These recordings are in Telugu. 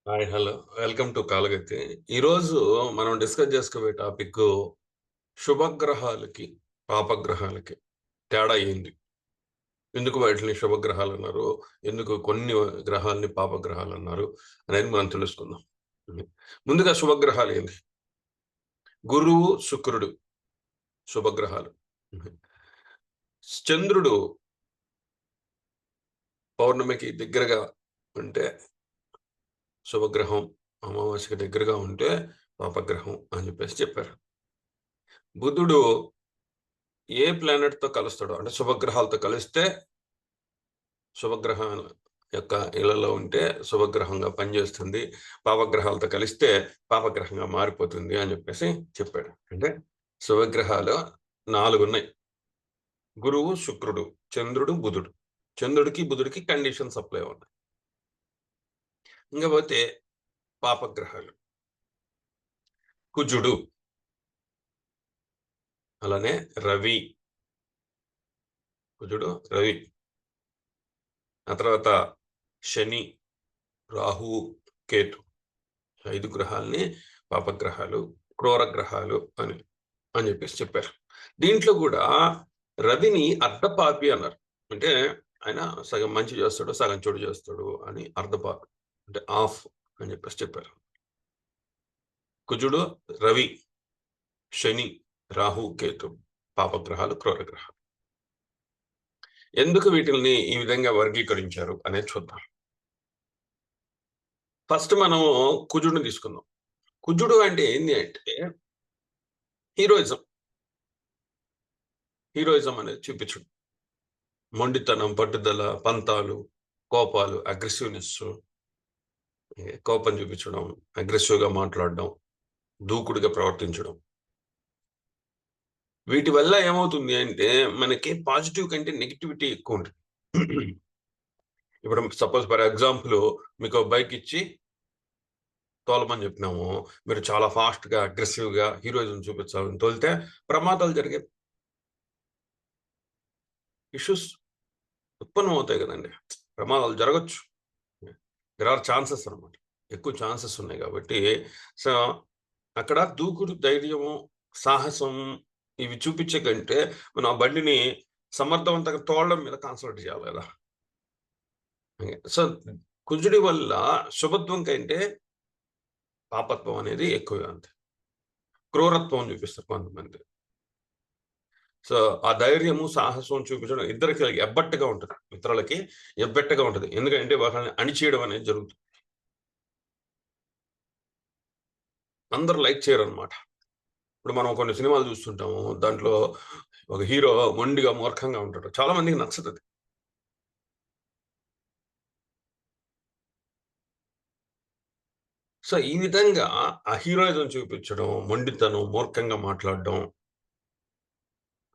Hi. Hello. Welcome to Kalagati. ఈరోజు మనం డిస్కస్ చేసుకోబోయే టాపిక్ శుభగ్రహాలకి, పాపగ్రహాలకి తేడా ఏంది? ఎందుకు వాటిని శుభగ్రహాలన్నారు? ఎందుకు కొన్ని గ్రహాలని పాపగ్రహాలన్నారు? అనేది మనం తెలుసుకుందాం. హ్మ్. ముందుగా శుభగ్రహాలు ఏంది? గురువు, శుక్రుడు శుభగ్రహాలు. హుహు. చంద్రుడు పౌర్ణమికి దగ్గరగా ఉంటే శుభగ్రహం, అమావాస్యకి దగ్గరగా ఉంటే పాపగ్రహం అని చెప్పారు. బుధుడు ఏ ప్లానెట్‌తో కలుస్తాడో అంటే శుభగ్రహాలతో కలిస్తే శుభగ్రహం యొక్క ఇళ్లలో ఉంటే శుభగ్రహంగా పనిచేస్తుంది. పాపగ్రహాలతో కలిస్తే పాపగ్రహంగా మారిపోతుంది అని చెప్పాడు. అంటే శుభగ్రహాలు 4 ఉన్నాయి. గురువు, శుక్రుడు, చంద్రుడు, బుధుడు. చంద్రుడికి, బుధుడికి కండిషన్స్ అప్లై అవుతాయి. ఇంకపోతే పాపగ్రహాలు. కుజుడు, అలానే రవి, కుజుడు, రవి. ఆ తర్వాత శని, రాహువు, కేతు. 5 గ్రహాల్ని పాపగ్రహాలు, క్రూర గ్రహాలు అని చెప్పారు. దీంట్లో గూడా రవిని అర్ధపాపి అన్నారు. అంటే ఆయన సగం మంచి చేస్తాడు, సగం చెడు చేస్తాడు అని అర్ధపాపి. అంటే హాఫ్ అని చెప్పారు. కుజుడు, రవి, శని, రాహు, కేతు పాపగ్రహాలు, క్రూర గ్రహాలు. ఎందుకు వీటిల్ని ఈ విధంగా వర్గీకరించారు అనేది చూద్దాం. ఫస్ట్ మనము కుజుడిని తీసుకుందాం. కుజుడు అంటే ఏంది అంటే హీరోయిజం. హీరోయిజం అనేది చూపించడం. మొండితనం, పట్టుదల, పంతాలు, కోపాలు, అగ్రెసివ్‌నెస్సు, కోపం చూపించడం, అగ్రెసివ్‌గా మాట్లాడడం, దూకుడుగా ప్రవర్తించడం. వీటి వల్ల ఏమవుతుంది అంటే, మనకి పాజిటివ్ కంటే నెగటివిటీ ఎక్కువుంటది. ఇప్పుడు సపోజ్ ఫర్ ఎగ్జాంపుల్ మీకో బైక్ ఇచ్చి తోలమని చెప్పినాము. మీరు చాలా ఫాస్ట్‌గా, అగ్రెసివ్‌గా హీరోయిజం చూపించాలని తోలితే ప్రమాదాలు జరిగే ఇష్యూస్ ఉత్పన్నమవుతాయి గదండీ! ప్రమాదాలు జరగొచ్చు. దేర్ ఆర్ ఛాన్సెస్ అన్నమాట. ఎక్కువ ఛాన్సెస్ ఉన్నాయి గాబట్టి, సో, అక్కడ దూకుడు, ధైర్యము, సాహసం ఇవి చూపిచ్చే కంటే, మనం ఆ బండిని సమర్థవంతంగా తోలడం మీద కాన్సంట్రేట్ చేయాలి గదా! సో, కుజుడి వల్ల శుభత్వం కంటే పాపత్వం అనేది ఎక్కువగా ఉంది. క్రూరత్వం చూపిస్తారు కొంతమంది. సో, ఆ ధైర్యము, సాహసం చూపించడం ఇద్దరికి ఎబ్బట్టుగా ఉంటది. ఇతరులకి ఎబ్బెట్టుగా ఉంటది. ఎందుకంటే వాళ్ళని అణిచేయడం అనేది జరుగుతుంది. అందరూ లైక్ చేయరనమాట. ఇప్పుడు మనం కొన్ని సినిమాలు చూస్తుంటాము. దాంట్లో ఒక హీరో మొండిగా, మూర్ఖంగా ఉంటాడు. చాలా మందికి నచ్చదది. సో, ఈ విధంగా ఆ హీరోయిజం చూపించడం, మొండితనం, మూర్ఖంగా మాట్లాడడం,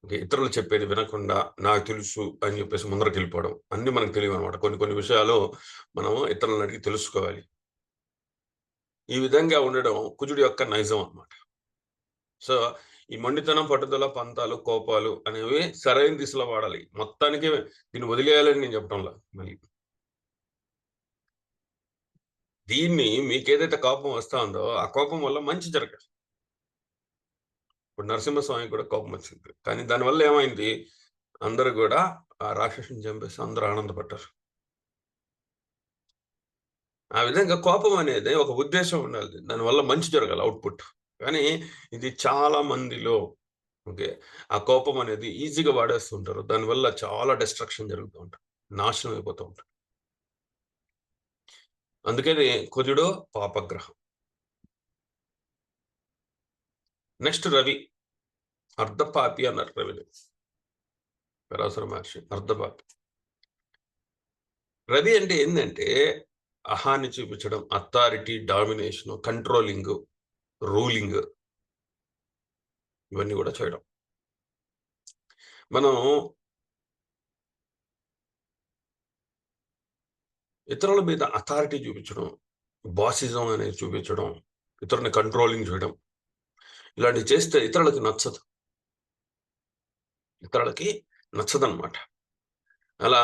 ఇతరులు చెప్పేది వినకుండా నాకు తెలుసు అని చెప్పేసి ముందరకెళ్ళిపోవడం. అన్నీ మనకు తెలియవనమాట. కొన్ని కొన్ని విషయాలు మనం ఇతరులను అడిగి తెలుసుకోవాలి. ఈ విధంగా ఉండడం కుజుడి యొక్క నైజం అన్నమాట. సో, ఈ మొండితనం, పట్టుదల, పంతాలు, కోపాలు అనేవి సరైన దిశలో వాడాలి. మొత్తానికి దీన్ని వదిలేయాలని నేను చెప్పడంలా మళ్ళీ. దీన్ని మీకేదైతే కోపం వస్తా ఉందో, ఆ కోపం వల్ల మంచి జరగాలి. ఇప్పుడు నరసింహస్వామికి కూడా కోపమొచ్చింది. కానీ దానివల్ల ఏమైంది? అందరూ గూడా ఆ రాక్షసుని చంపేసి అందరూ ఆనందపడ్డారు. ఆ విధంగా కోపం అనేది ఒక ఉద్దేశ్యం ఉండాలి. దానివల్ల మంచి జరగాలి ఔట్‌పుట్. కానీ ఇది చాలా మందిలో ఓకే. ఆ కోపం అనేది ఈజీగా వాడేస్తుంటారు. దానివల్ల చాలా డిస్ట్రక్షన్ జరుగుతూ ఉంటది. నాశనం అయిపోతూ ఉంటది. అందుకని కుజుడు పాపగ్రహం. నెక్స్ట్ రవి. అర్ధపాపి అన్నారు రవిని. పరాశర మహర్షి అర్ధపాపి. రవి అంటే ఏందంటే అహాన్ని చూపించడం, అథారిటీ, డామినేషను, కంట్రోలింగు, రూలింగ్ ఇవన్నీ గూడా చేయడం. మనం ఇతరుల మీద అథారిటీ చూపించడం, బాసిజం అనేది చూపించడం, ఇతరులని కంట్రోలింగ్ చేయడం, ఇలాంటివి చేస్తే ఇతరులకి నచ్చదు. ఇతరులకి నచ్చదనమాట. అలా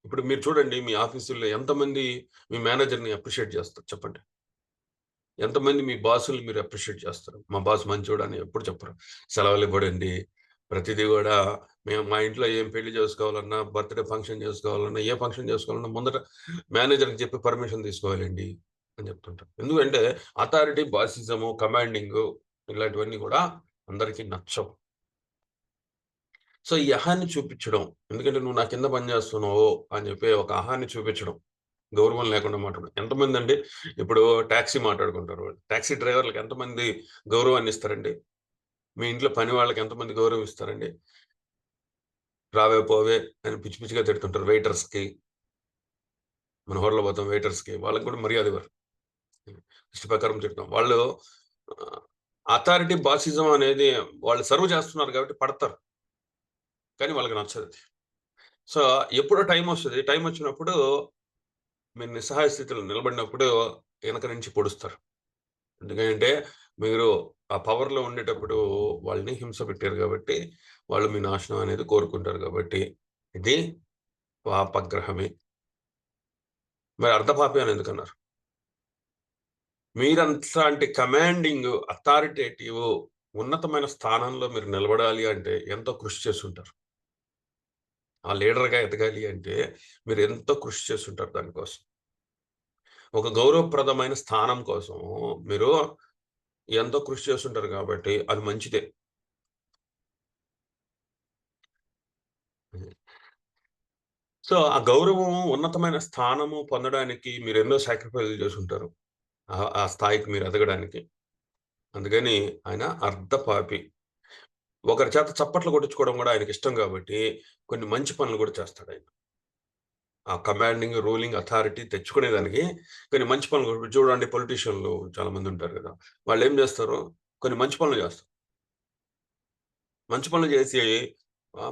ఇప్పుడు మీరు చూడండి మీ ఆఫీసుల్లో ఎంతమంది మీ మేనేజర్‌ని అప్రిషియేట్ చేస్తారు చెప్పండి? ఎంతమంది మీ బాసులు మీరు అప్రిషియేట్ చేస్తారు? మా బాస్ మంచోడు అని ఎప్పుడు చెప్పరు. సెలవులు ఇవ్వడండి. ప్రతిదీ కూడా మేము మా ఇంట్లో ఏం పెళ్లి చేసుకోవాలన్నా, బర్త్‌డే ఫంక్షన్ చేసుకోవాలన్నా, ఏ ఫంక్షన్ చేసుకోవాలన్నా ముందట మేనేజర్‌కి చెప్పి పర్మిషన్ తీసుకోవాలండి అని చెప్తుంటారు. ఎందుకంటే అథారిటీ, బాసిజము, కమాండింగు ఇలాంటివన్నీ కూడా అందరికీ నచ్చవు. సో, ఈ అహాన్ని చూపించడం. ఎందుకంటే నువ్వు నా కింద పని చేస్తున్నావు అని చెప్పి ఒక అహాన్ని చూపించడం. గౌరవం లేకుండా మాట్లాడడం. ఎంతమందండి ఇప్పుడు టాక్సీ మాట్లాడుకుంటారు వాళ్ళు. టాక్సీ డ్రైవర్‌లకి ఎంతమంది గౌరవాన్ని ఇస్తారండి? మీ ఇంట్లో పని వాళ్ళకి ఎంతమంది గౌరవం ఇస్తారండి? రావే, పోవే అని పిచ్చి పిచ్చిగా తిడుతుంటారు వెయిటర్స్‌కి. మన హోటల్‌లో పోతాం వెయిటర్స్‌కి. వాళ్ళకి కూడా మర్యాద ఇవ్వరు. దృష్టి ప్రకారం తిడతాం. వాళ్ళు ఆహ్, అథారిటీ, బాసిజం అనేది వాళ్ళు సర్వ్ చేస్తున్నారు కాబట్టి పడతారు. కానీ వాళ్ళకి నచ్చదది. సో, ఎప్పుడో టైమొస్తది. టైమొచ్చినప్పుడు మీరు నిస్సహాయ స్థితిలో నిలబడినప్పుడు ఎనక నుంచి పొడుస్తారు. ఎందుకంటే మీరు ఆ పవర్‌లో ఉండేటప్పుడు వాళ్ళని హింస పెట్టారు గాబట్టి, వాళ్ళు మీ నాశనం అనేది కోరుకుంటారు గాబట్టి, ఇది పాపగ్రహమే. మరి అర్ధపాపి అని ఎందుకన్నారు? మీరంట్లాంటి కమాండింగ్, అథారిటేటివ్ ఉన్నతమైన స్థానంలో మీరు నిలబడాలి అంటే ఎంతో కృషి చేసుంటారు. ఆ లీడర్‌గా ఎదగాలి అంటే మీరు ఎంతో కృషి చేసుంటారు దానికోసం. ఒక గౌరవప్రదమైన స్థానం కోసం మీరు ఎంతో కృషి చేసుంటారు గాబట్టి అది మంచిదే. సో, ఆ గౌరవము, ఉన్నతమైన స్థానము పొందడానికి మీరెన్నో సాక్రిఫైస్‌లు చేసుంటారు. ఆ స్థాయికి మీరు ఎదగడానికి. అందుకని ఆయన అర్ధపాపి. ఒకరి చేత చప్పట్లు కొట్టించుకోవడం గూడా ఆయనకిష్టం గాబట్టి, కొన్ని మంచి పనులు గూడా చేస్తాడాయన. ఆ కమాండింగ్, రూలింగ్ అథారిటీ తెచ్చుకునేదానికి కొన్ని మంచి పనులు ఇప్పుడు చూడండి పొలిటీషియన్‌లు చాలా మందుంటారు గదా! వాళ్ళేం జేస్తారు, కొన్ని మంచి పనులు జేస్తారు. మంచి పనులు జేసి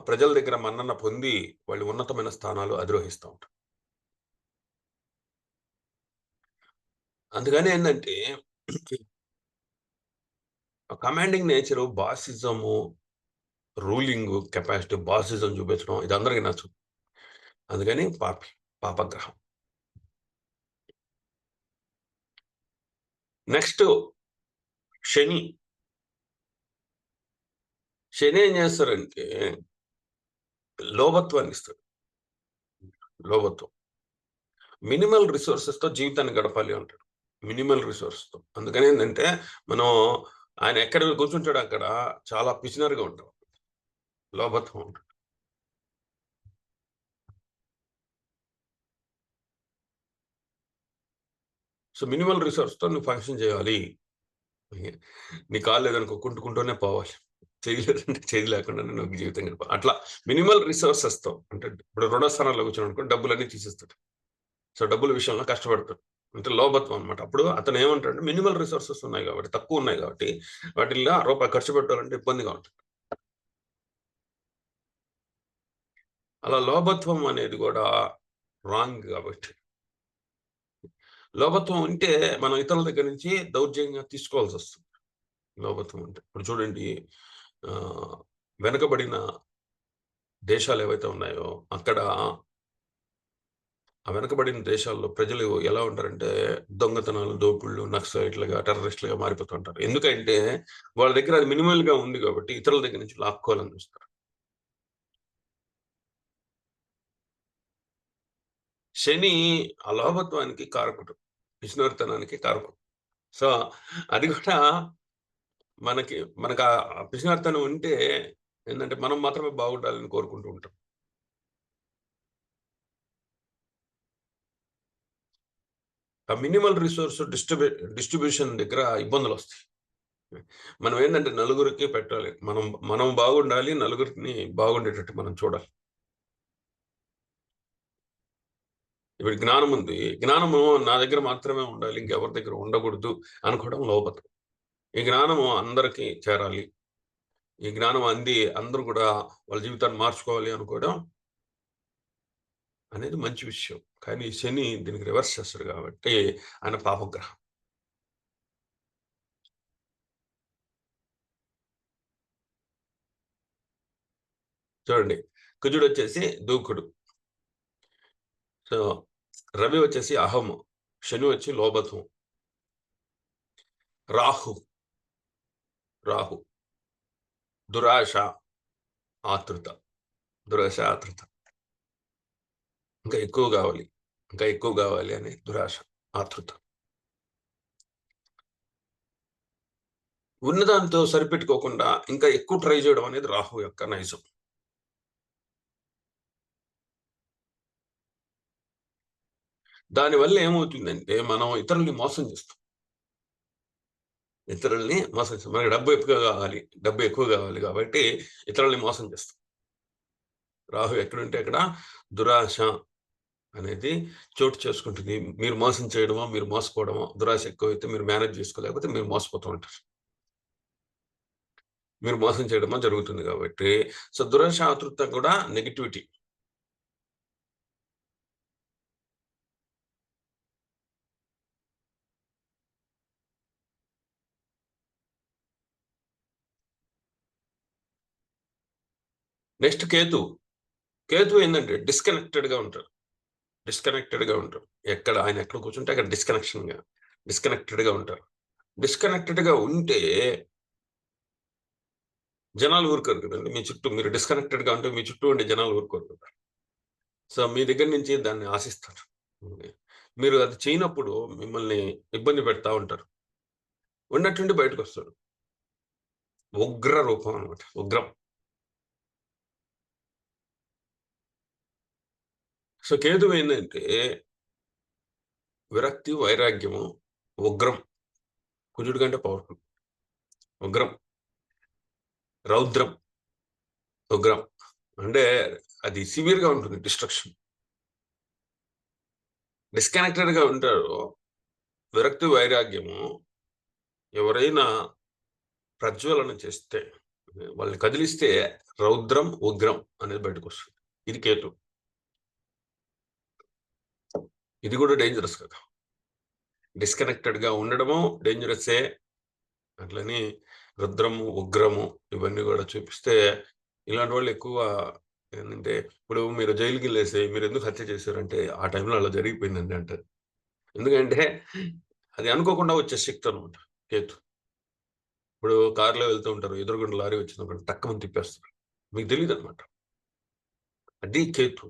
ప్రజల దగ్గర మన్నన పొంది, వాళ్ళు ఉన్నతమైన స్థానాలు అధిరోహిస్తా ఉంటారు. అందుకని ఏందంటే కమాండింగ్ నేచరు, బాసిజము, రూలింగు కెపాసిటీ, బాసిజం చూపించడం ఇది అందరికి నచ్చదు. అందుకని పాపగ్రహం. నెక్స్టు శని. శని ఏం చేస్తారంటే లోభత్వాన్నిస్తాడు. లోభత్వం. మినిమల్ రిసోర్సెస్‌తో జీవితాన్ని గడపాలి అంటాడు. మినిమల్ రిసోర్స్‌తో. అందుకనేందంటే మనం ఆయన ఎక్కడ కూర్చుంటాడో అక్కడ చాలా పిసినరిగా ఉంటాం. లోభత్వం ఉంటది. సో, మినిమల్ రిసోర్స్‌తో నువ్వు ఫంక్షన్ చేయాలి. నీ కాలు లేదనుకో కుంటుకుంటూనే పోవాలి. చెయ్యి లేదంటే చెయ్యి లేకుండానే నువ్వు జీవితం గడపాలి. అట్లా మినిమల్ రిసోర్సెస్‌తో అంటే ఇప్పుడు రెండో స్థానంలో కూర్చున్నాడనుకో డబ్బులన్నీ తీసేస్తాడు. సో, డబ్బుల విషయంలో కష్టపడతాడు. అంటే లోభత్వం అన్నమాట. అప్పుడు అతను ఏమంటాడంటే మినిమల్ రిసోర్సెస్ ఉన్నాయి కాబట్టి, తక్కువున్నాయి కాబట్టి వాటిల్లో రూపాయి ఖర్చు పెట్టాలంటే ఇబ్బందిగా ఉంటది. అలా లోభత్వం అనేది గూడా రాంగ్ గాబట్టి. లోభత్వం ఉంటే మనం ఇతరుల దగ్గర నుంచి దౌర్జన్యంగా తీసుకోవాల్సొస్తుంది. లోభత్వం ఉంటే. ఇప్పుడు చూడండి ఆహ్, వెనకబడిన దేశాలేవైతే ఉన్నాయో అక్కడ ఆ వెనకబడిన దేశాల్లో ప్రజలు ఎలా ఉంటారంటే దొంగతనాలు, దోపిడులు, నక్సలైట్‌లుగా, టెర్రరిస్ట్‌లుగా మారిపోతుంటారు. ఎందుకంటే వాళ్ళ దగ్గర అది మినిమల్‌గా ఉంది గాబట్టి ఇతరుల దగ్గర నుంచి లాక్కోవాలని చూస్తారు. శని ఆ లోభత్వానికి కారకుడు. పిసినారితనానికి కారకుడు. సో, అది కూడా మనకా పిసినారితనం ఉంటే ఏందంటే మనం మాత్రమే బాగుండాలని కోరుకుంటూ ఉంటాం. ఆ మినిమల్ రిసోర్స్ డిస్ట్రిబ్యూషన్ దగ్గర ఇబ్బందులొస్తాయి. మనం ఏందంటే నలుగురికి పెట్టాలి. మనం బాగుండాలి. నలుగురిని బాగుండేటట్టు మనం చూడాలి. ఇప్పుడు జ్ఞానం ఉంది. జ్ఞానము నా దగ్గర మాత్రమే ఉండాలి. ఇంకెవరి దగ్గర ఉండకూడదు అనుకోవడం లోపత. ఈ జ్ఞానము అందరికి చేరాలి. ఈ జ్ఞానం అంది అందరూ కూడా వాళ్ళ జీవితాన్ని మార్చుకోవాలి అనుకోవడం అనేది మంచి విషయం. కానీ శని దీనికి రివర్స్ చేస్తాడు కాబట్టి ఆయన పాపగ్రహం. చూడండి కుజుడొచ్చేసి దూకుడు. సో, రవి వచ్చేసి అహము. శని వచ్చి లోభత్వం. రాహు రాహు దురాశ, ఆతృత. దురాశ, ఆతృత. ఇంకా ఎక్కువ కావాలి, ఇంకా ఎక్కువ కావాలి అనే దురాశ, ఆతృత. ఉన్నదాంతో సరిపెట్టుకోకుండా ఇంకా ఎక్కువ ట్రై చేయడం అనేది రాహు యొక్క నైజం. దానివల్ల ఏమవుతుందంటే మనం ఇతరుల్ని మోసం చేస్తాం. ఇతరుల్ని మోసం చేస్తాం. మనకి డబ్బు ఎక్కువ కావాలి కాబట్టి ఇతరుల్ని మోసం చేస్తాం. రాహు ఎక్కడుంటే అక్కడ దురాశ అనేది చోటు చేసుకుంటుంది. మీరు మోసం చేయడమో, మీరు మోసపోవడమో, దురాశ ఎక్కువైతే మీరు మేనేజ్ చేసుకోలేకపోతే మీరు మోసపోతూ ఉంటారు. మీరు మోసం చేయడమో జరుగుతుంది కాబట్టి సో దురాశ, ఆతృత కూడా నెగిటివిటీ. నెక్స్ట్ కేతు ఏంటంటే డిస్కనెక్టెడ్గా ఉంటారు. ఎక్కడ ఆయన ఎక్కడ కూర్చుంటే అక్కడ డిస్కనెక్టెడ్గా ఉంటారు. డిస్కనెక్టెడ్గా ఉంటే జనాలు ఊరుకోరు కదండి. మీ చుట్టూ మీరు డిస్కనెక్టెడ్గా ఉంటే మీ చుట్టూ ఉండే జనాలు ఊరుకోరు కదా. సో మీ దగ్గర నుంచి దాన్ని ఆశిస్తారు. మీరు అది చేయనప్పుడు మిమ్మల్ని ఇబ్బంది పెడతా ఉంటారు. ఉన్నట్టుండి బయటకు వస్తాడు. ఉగ్ర రూపం అనమాట, ఉగ్రం. సో కేతు ఏంటంటే విరక్తి, వైరాగ్యము, ఉగ్రం. కుజుడి కంటే పవర్ఫుల్. ఉగ్రం, రౌద్రం, ఉగ్రం అంటే అది సివియర్గా ఉంటుంది. డిస్కనెక్టెడ్గా ఉంటారు. విరక్తి, వైరాగ్యము. ఎవరైనా ప్రజ్వలన చేస్తే, వాళ్ళని కదిలిస్తే రౌద్రం, ఉగ్రం అనేది బయటకు వస్తుంది. ఇది కేతు. ఇది కూడా డేంజరస్ కదా. డిస్కనెక్టెడ్గా ఉండడము డేంజరసే. అట్లని రుద్రము, ఉగ్రము ఇవన్నీ కూడా చూపిస్తే ఇలాంటి వాళ్ళు ఎక్కువ ఏంటంటే ఇప్పుడు మీరు జైలుకి వెళ్ళేసి మీరు ఎందుకు హత్య చేశారంటే ఆ టైంలో అలా జరిగిపోయిందండి అంటారు. ఎందుకంటే అది అనుకోకుండా వచ్చే శక్తి అనమాట కేతు. ఇప్పుడు కారులో వెళ్తూ ఉంటారు, ఎదురుగుండా లారీ వచ్చినప్పుడు టక్కమని తిప్పేస్తారు, మీకు తెలియదు అనమాట. అది కేతు.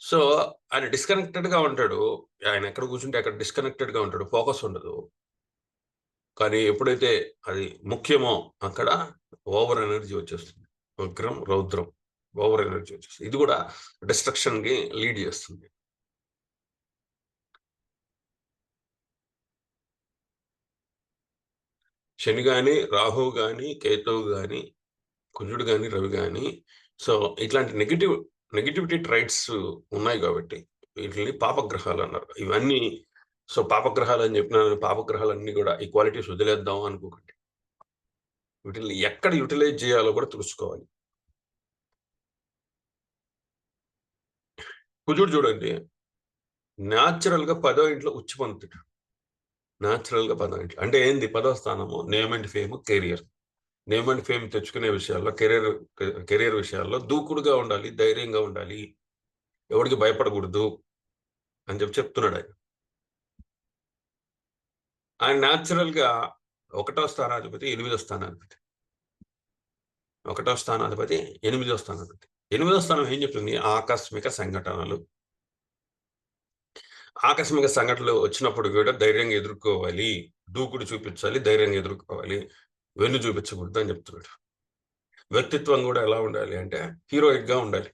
సో ఆయన డిస్కనెక్టెడ్గా ఉంటాడు. ఆయన ఎక్కడ కూర్చుంటే అక్కడ డిస్కనెక్టెడ్గా ఉంటాడు, ఫోకస్ ఉండదు. కానీ ఎప్పుడైతే అది ముఖ్యమో అక్కడ ఓవర్ ఎనర్జీ వచ్చేస్తుంది. ఉగ్రం, రౌద్రం, ఓవర్ ఎనర్జీ వచ్చేస్తుంది. ఇది కూడా డిస్ట్రక్షన్కి లీడ్ చేస్తుంది. శని కానీ, రాహు కానీ, కేతువు కానీ, కుజుడు కానీ, రవి కానీ సో ఇట్లాంటి నెగిటివిటీ ట్రైట్స్ ఉన్నాయి కాబట్టి వీటిని పాపగ్రహాలు అన్నారు. ఇవన్నీ సో పాపగ్రహాలు అని చెప్పిన పాపగ్రహాలన్నీ కూడా ఈ క్వాలిటీస్ వదిలేద్దాం అనుకోకండి. వీటిని ఎక్కడ యూటిలైజ్ చేయాలో కూడా తెలుసుకోవాలి. కుజుడు చూడండి, న్యాచురల్గా 10వ ఇంట్లో ఉచ్చి పొందుతాడు. న్యాచురల్గా 10వ ఇంట్లో అంటే ఏంది? 10వ స్థానము name and fame, career. Name and fame తెచ్చుకునే విషయాల్లో, కెరీర్ విషయాల్లో దూకుడుగా ఉండాలి, ధైర్యంగా ఉండాలి, ఎవరికి భయపడకూడదు అని చెప్తున్నాడు ఆయన. ఆయన న్యాచురల్గా 1వ స్థానాధిపతి, 8వ స్థానాధిపతి. 1వ స్థానాధిపతి, 8వ స్థానాధిపతి. 8వ స్థానం ఏం చెప్తుంది? ఆకస్మిక సంఘటనలు. ఆకస్మిక సంఘటనలు వచ్చినప్పుడు కూడా ధైర్యంగా ఎదుర్కోవాలి, దూకుడు చూపించాలి, ధైర్యంగా ఎదుర్కోవాలి, వెన్ను చూపించకూడదు అని చెప్తున్నాడు. వ్యక్తిత్వం కూడా ఎలా ఉండాలి అంటే హీరోయిక్గా ఉండాలి.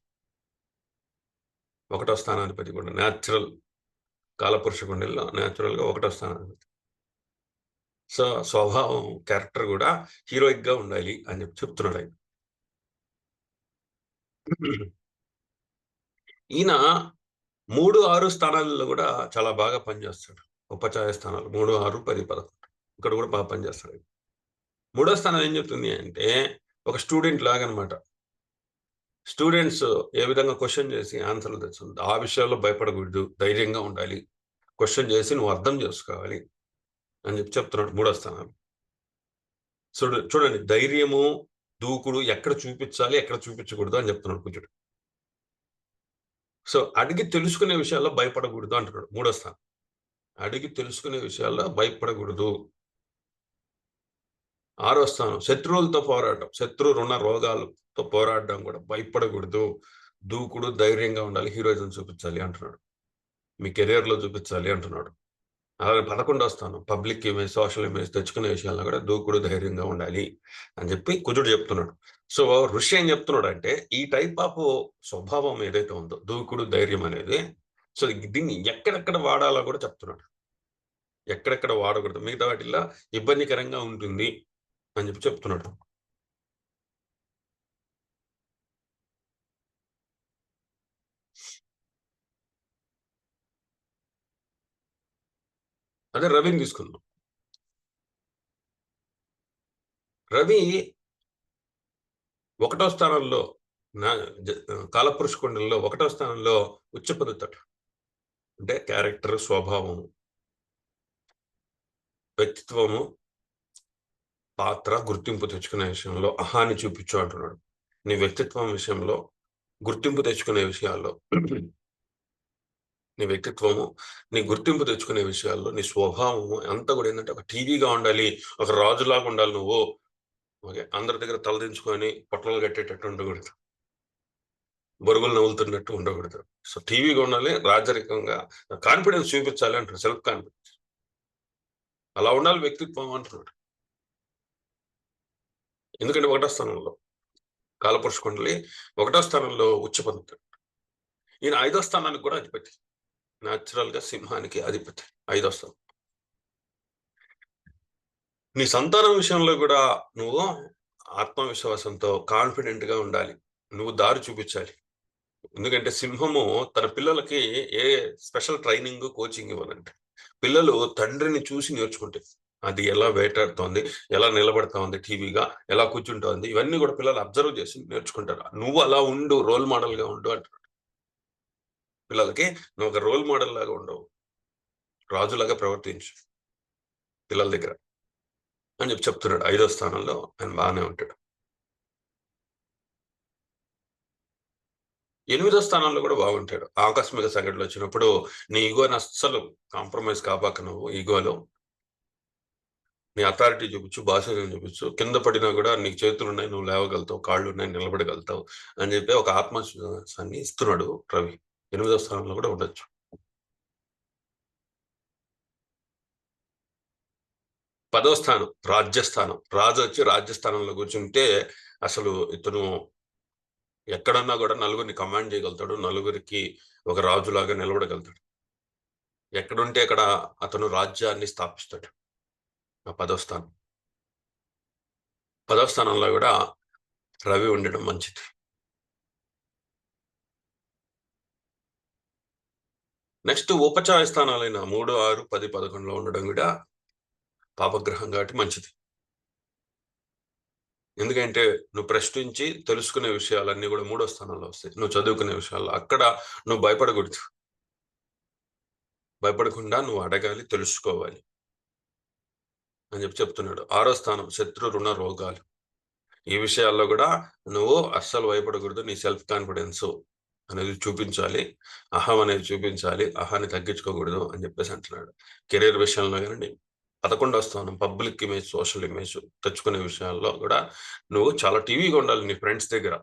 1వ స్థానాధిపతి కూడా న్యాచురల్ కాలపురుష కుండలిలో న్యాచురల్గా 1వ స్థానాధిపతి. సో స్వభావం, క్యారెక్టర్ కూడా హీరోయిక్గా ఉండాలి అని చెప్తున్నాడు ఆయన. ఈయన 3, 6 స్థానాలలో కూడా చాలా బాగా పనిచేస్తాడు. ఉపచాయ స్థానాలు 3, 6, 10, 11 ఇక్కడ కూడా బాగా పనిచేస్తాడు. 3వ స్థానం ఏం చెప్తుంది అంటే ఒక స్టూడెంట్ లాగా అనమాట. స్టూడెంట్స్ ఏ విధంగా క్వశ్చన్ చేసి ఆన్సర్లు తెచ్చుంది, ఆ విషయాల్లో భయపడకూడదు, ధైర్యంగా ఉండాలి, క్వశ్చన్ చేసి నువ్వు అర్థం చేసుకోవాలి అని చెప్తున్నాడు 3వ స్థానాలు. చూడండి, ధైర్యము, దూకుడు ఎక్కడ చూపించాలి, ఎక్కడ చూపించకూడదు అని చెప్తున్నాడు కుజుడు. సో అడిగి తెలుసుకునే విషయాల్లో భయపడకూడదు అంటున్నాడు 3వ స్థానం. అడిగి తెలుసుకునే విషయాల్లో భయపడకూడదు. 6వ స్థానం శత్రువులతో పోరాటం. శత్రు రుణ రోగాలతో పోరాడడం కూడా భయపడకూడదు. దూకుడు, ధైర్యంగా ఉండాలి. హీరోయిజం చూపించాలి అంటున్నాడు. మీ కెరియర్‌లో చూపించాలి అంటున్నాడు. అలాగే 11వ స్థానం పబ్లిక్ ఇమేజ్, సోషల్ ఇమేజ్ తెచ్చుకునే విషయాల్లో కూడా దూకుడు, ధైర్యంగా ఉండాలి అని చెప్పి కుజుడు చెప్తున్నాడు. సో ఋషి ఏం చెప్తున్నాడంటే ఈ టైప్ ఆఫ్ స్వభావం ఏదైతే ఉందో దూకుడు, ధైర్యం అనేది, సో దీన్ని ఎక్కడెక్కడ వాడాలో కూడా చెప్తున్నాడు. ఎక్కడెక్కడ వాడకూడదు, మిగతా వాటిల్లో ఇబ్బందికరంగా ఉంటుంది అని చెప్పి చెప్తున్నాడు. అదే రవిని తీసుకుందాం. రవి 1వ స్థానంలో నా కాలపురుష కుండలిలో 1వ స్థానంలో ఉచ్చ పొందుతాడు. అంటే క్యారెక్టర్, స్వభావము, వ్యక్తిత్వము, పాత్ర, గుర్తింపు తెచ్చుకునే విషయంలో అహాన్ని చూపించు అంటున్నాడు. నీ వ్యక్తిత్వం విషయంలో, గుర్తింపు తెచ్చుకునే విషయాల్లో, నీ వ్యక్తిత్వము, నీ గుర్తింపు తెచ్చుకునే విషయాల్లో, నీ స్వభావము అంతా కూడా ఏంటంటే ఒక టీవీగా ఉండాలి, ఒక రాజులాగా ఉండాలి నువ్వు. ఓకే, అందరి దగ్గర తలదించుకొని పొట్టలు కట్టేటట్టు ఉండకూడదు, బొరుగులు నవ్వులుతున్నట్టు ఉండకూడదు. సో టీవీగా ఉండాలి, రాజరికంగా కాన్ఫిడెన్స్ చూపించాలి అంటారు, సెల్ఫ్ కాన్ఫిడెన్స్. అలా ఉండాలి వ్యక్తిత్వం అంటున్నాడు. ఎందుకంటే 1వ స్థానంలో కాలపురుష కుండలి, 1వ స్థానంలో ఉచ్చ పొందుతాడు. ఈయన 5వ స్థానానికి కూడా అధిపతి. న్యాచురల్ గా సింహానికి అధిపతి 5వ స్థానం. నీ సంతానం విషయంలో కూడా నువ్వు ఆత్మవిశ్వాసంతో కాన్ఫిడెంట్ గా ఉండాలి. నువ్వు దారి చూపించాలి. ఎందుకంటే సింహము తన పిల్లలకి ఏ స్పెషల్ ట్రైనింగ్, కోచింగ్ ఇవ్వదంట. పిల్లలు తండ్రిని చూసి నేర్చుకుంటే అది ఎలా వేటాడుతోంది, ఎలా నిలబడతా ఉంది టీవీగా, ఎలా కూర్చుంటోంది, ఇవన్నీ కూడా పిల్లలు అబ్జర్వ్ చేసి నేర్చుకుంటారు. నువ్వు అలా ఉండు, రోల్ మోడల్ గా ఉండు అంటారు పిల్లలకి. నువ్వు ఒక రోల్ మోడల్ లాగా ఉండవు, రాజులాగా ప్రవర్తించు పిల్లల దగ్గర అని చెప్పి చెప్తున్నాడు. 5వ స్థానంలో ఆయన బాగానే ఉంటాడు. 8వ స్థానంలో కూడా బాగుంటాడు. ఆకస్మిక సంఘటనలు వచ్చినప్పుడు నీ ఈగోని అస్సలు కాంప్రమైజ్ కాబాక, నువ్వు ఈగోలో నీ అథారిటీ చూపించు, బాధ్యతను చూపించు. కింద పడినా కూడా నీకు చేతులు ఉన్నాయి, నువ్వు లేవగలుగుతావు, కాళ్ళు ఉన్నాయి, నిలబడగలుగుతావు అని చెప్పి ఒక ఆత్మవిశ్వాసాన్ని ఇస్తున్నాడు రవి. 8వ స్థానంలో కూడా ఉండొచ్చు. 10వ స్థానం రాజ్యస్థానం. రాజు వచ్చి రాజ్యస్థానంలో కూర్చుంటే అసలు ఇతను ఎక్కడన్నా కూడా నలుగురిని కమాండ్ చేయగలుగుతాడు, నలుగురికి ఒక రాజులాగా నిలబడగలుగుతాడు. ఎక్కడుంటే అక్కడ అతను రాజ్యాన్ని స్థాపిస్తాడు. ఆ 10వ స్థానం. 10వ స్థానంలో కూడా రవి ఉండడం మంచిది. నెక్స్ట్ ఉపచాయ స్థానాలైన 3, 6, 10, 11లో ఉండడం కూడా పాపగ్రహం కాబట్టి మంచిది. ఎందుకంటే నువ్వు ప్రశ్నించి తెలుసుకునే విషయాలన్నీ కూడా 3వ స్థానంలో వస్తాయి. నువ్వు చదువుకునే విషయాల్లో అక్కడ నువ్వు భయపడకూడదు. భయపడకుండా నువ్వు అడగాలి, తెలుసుకోవాలి అని చెప్పి చెప్తున్నాడు. 6వ స్థానం శత్రు రుణ రోగాలు. ఈ విషయాల్లో కూడా నువ్వు అస్సలు భయపడకూడదు. నీ సెల్ఫ్ కాన్ఫిడెన్స్ అనేది చూపించాలి, అహం అనేది చూపించాలి, అహాన్ని తగ్గించుకోకూడదు అని చెప్పేసి అంటున్నాడు. కెరీర్ విషయంలో కానీ 11వ స్థానం పబ్లిక్ ఇమేజ్, సోషల్ ఇమేజ్ తెచ్చుకునే విషయాల్లో కూడా నువ్వు చాలా టీవీగా ఉండాలి. నీ ఫ్రెండ్స్ దగ్గర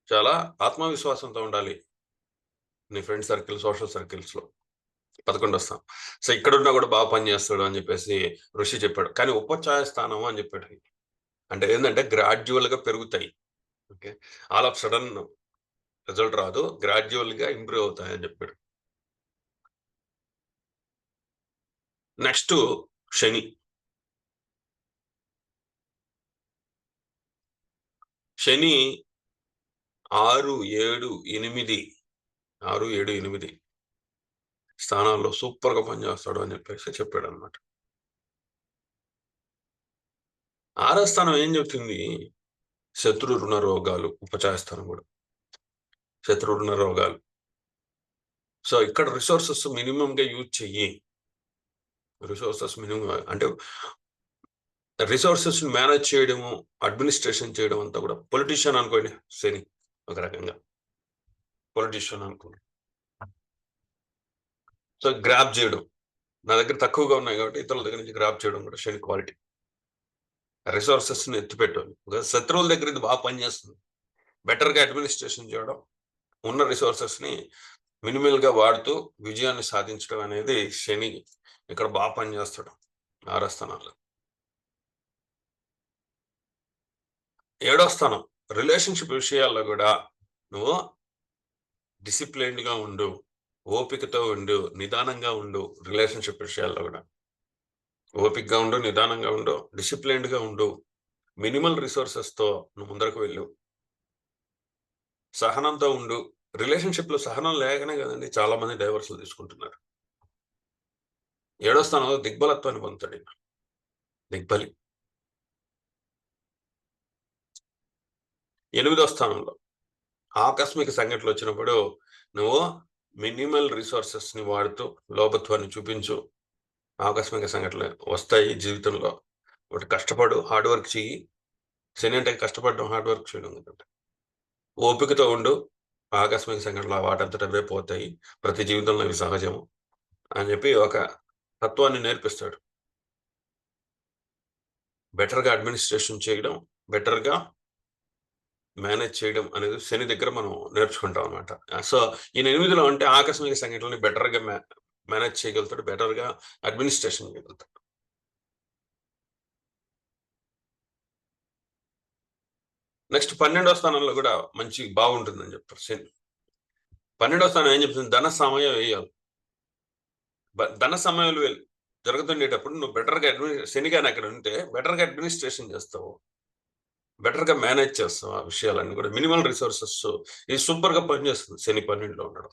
చాలా ఆత్మవిశ్వాసంతో ఉండాలి, నీ ఫ్రెండ్ సర్కిల్, సోషల్ సర్కిల్స్ లో. 11వ స్థానం. సో ఇక్కడున్నా కూడా బాగా పనిచేస్తాడు అని చెప్పేసి ఋషి చెప్పాడు. కానీ ఉపచాయ స్థానం అని చెప్పాడు. అంటే ఏంటంటే గ్రాడ్యువల్ గా పెరుగుతాయి. Okay, all of sudden result రాదు, గ్రాడ్యువల్ గా ఇంప్రూవ్ అవుతాయని చెప్పాడు. నెక్స్ట్ శని. శని 6, 7, 8, 6, 7, 8 స్థానాల్లో సూపర్ గా పనిచేస్తాడు అని చెప్పేసి చెప్పాడు అనమాట. 6వ స్థానం ఏం చెప్తుంది? శత్రు రుణ రోగాలు. ఉపచాయ స్థానం కూడా శత్రు రుణ రోగాలు. సో ఇక్కడ రిసోర్సెస్ మినిమం గా యూజ్ చెయ్యి. రిసోర్సెస్ మినిమం అంటే రిసోర్సెస్ మేనేజ్ చేయడము, అడ్మినిస్ట్రేషన్ చేయడం అంతా కూడా పొలిటీషియన్ అనుకోండి శని. ఒక రకంగా పొలిటీషియన్ అనుకోండి. సో గ్రాప్ చేయడం, నా దగ్గర తక్కువగా ఉన్నాయి కాబట్టి ఇతరుల దగ్గర నుంచి గ్రాప్ చేయడం కూడా శని క్వాలిటీ. రిసోర్సెస్ ని ఎత్తిపెట్టాలి. శత్రువుల దగ్గర ఇది బాగా పనిచేస్తుంది. బెటర్ గా అడ్మినిస్ట్రేషన్ చేయడం, ఉన్న రిసోర్సెస్ ని మినిమల్ గా వాడుతూ విజయాన్ని సాధించడం అనేది శని ఇక్కడ బాగా పనిచేస్తాడు 6వ స్థానంలో. 7వ స్థానం రిలేషన్షిప్ విషయాల్లో కూడా నువ్వు డిసిప్లైన్డ్ గా ఉండు, ఓపికతో ఉండు, నిదానంగా ఉండు. రిలేషన్షిప్ విషయాల్లో కూడా ఓపికగా ఉండు, నిదానంగా ఉండు, డిసిప్లైన్డ్ గా ఉండు. మినిమల్ రిసోర్సెస్ తో నువ్వు ముందరకు వెళ్ళు. సహనంతో ఉండు. రిలేషన్షిప్ లో సహనం లేకనే కదండి చాలా మంది డైవర్స్లు తీసుకుంటున్నారు. 7వ స్థానంలో దిగ్బలత్వాన్ని పొందుతాడు ఈయన. దిగ్బలి. 8వ స్థానంలో ఆకస్మిక సంఘటనలు వచ్చినప్పుడు నువ్వు మినిమల్ రిసోర్సెస్ ని వాడుతూ లోపత్వాన్ని చూపించు. ఆకస్మిక సంఘటనలు వస్తాయి జీవితంలో. ఒకటి కష్టపడు, హార్డ్ వర్క్ చెయ్యి. శని అంటే కష్టపడడం, హార్డ్ వర్క్ చేయడం కదండి. ఓపికతో ఉండు. ఆకస్మిక సంఘటనలు వాటంతట అవే పోతాయి. ప్రతి జీవితంలో ఇవి సహజము అని చెప్పి ఒక తత్వాన్ని నేర్పిస్తాడు. బెటర్గా అడ్మినిస్ట్రేషన్ చేయడం, బెటర్గా మేనేజ్ చేయడం అనేది శని దగ్గర మనం నేర్చుకుంటాం అనమాట. సో ఈయన 8లో అంటే ఆకస్మిక సంఘటనని బెటర్గా మేనేజ్ చేయగలుగుతాడు, బెటర్గా అడ్మినిస్ట్రేషన్ చేయగలుగుతాడు. నెక్స్ట్ 12వ స్థానంలో కూడా మంచి బాగుంటుందని చెప్తారు శని. 12వ స్థానం ఏం చెప్తుంది? ధన సమయం వేయాలి. ధన సమయాలు జరుగుతుండేటప్పుడు నువ్వు బెటర్గా శనిగాని అక్కడ ఉంటే బెటర్గా అడ్మినిస్ట్రేషన్ చేస్తావు, బెటర్గా మేనేజ్ చేస్తావు. ఆ విషయాలన్నీ కూడా మినిమల్ రిసోర్సెస్ ఇది సూపర్గా పనిచేస్తుంది శని 12లో ఉండడం.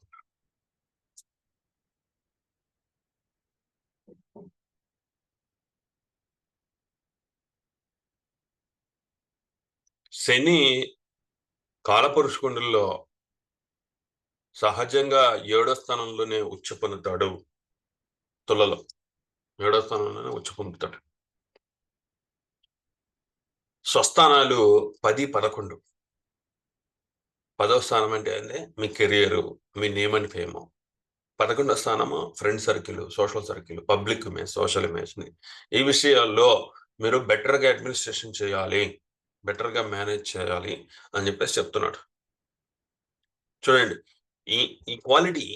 శని కాలపురుషుకుండల్లో సహజంగా 7వ స్థానంలోనే ఉచ్చ పొందుతాడు. తులలో 7వ స్థానంలోనే ఉచ్చ పొందుతాడు. స్వస్థానాలు 10, 11. 10వ స్థానం అంటే మీ కెరియర్, మీ నేమ్ అండ్ ఫేమ్. 11వ స్థానము friend circle, social circle, public image, social ఇమేజ్ని. ఈ విషయాల్లో మీరు బెటర్గా అడ్మినిస్ట్రేషన్ చేయాలి, బెటర్గా మేనేజ్ చేయాలి అని చెప్పేసి చెప్తున్నాడు. చూడండి, ఈ ఈ క్వాలిటీ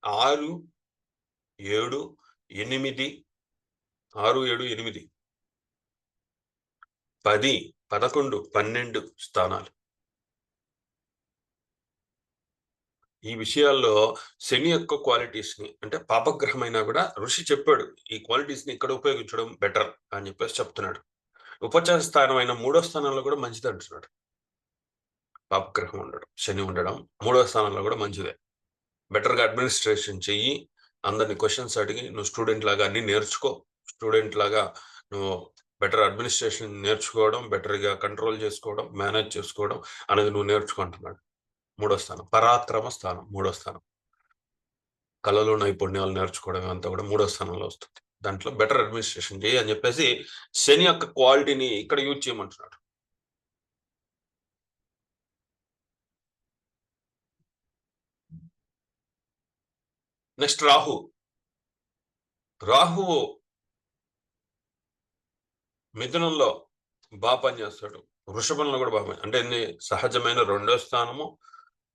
6, 7, 8, 6, 7, 8, 10, 11, 12 స్థానాలు. ఈ విషయాల్లో శని యొక్క క్వాలిటీస్ ని, అంటే పాపగ్రహమైనా కూడా ఋషి చెప్పాడు ఈ క్వాలిటీస్ ని ఇక్కడ ఉపయోగించడం బెటర్ అని చెప్పేసి చెప్తున్నాడు. ఉపచార స్థానమైన 3వ స్థానంలో కూడా మంచిది అంటున్నాడు. పాపగ్రహం ఉండడం, శని ఉండడం 3వ స్థానంలో కూడా మంచిదే. బెటర్గా అడ్మినిస్ట్రేషన్ చెయ్యి, అందరిని క్వశ్చన్స్ అడిగి నువ్వు స్టూడెంట్ లాగా అన్ని నేర్చుకో. స్టూడెంట్ లాగా నువ్వు బెటర్ అడ్మినిస్ట్రేషన్ నేర్చుకోవడం, బెటర్గా కంట్రోల్ చేసుకోవడం, మేనేజ్ చేసుకోవడం అనేది నువ్వు నేర్చుకుంటున్నాడు. 3వ స్థానం పరాక్రమ స్థానం. 3వ స్థానం కళలో నైపుణ్యాలు నేర్చుకోవడం అంతా కూడా 3వ స్థానంలో వస్తుంది. దాంట్లో బెటర్ అడ్మినిస్ట్రేషన్ చేయి అని చెప్పేసి శని యొక్క క్వాలిటీని ఇక్కడ యూజ్ చేయమంటున్నాడు. నెక్స్ట్ రాహు. రాహు మిథునంలో బాగా పనిచేస్తాడు, వృషభంలో కూడా బాగా అంటే సహజమైన 2వ స్థానము,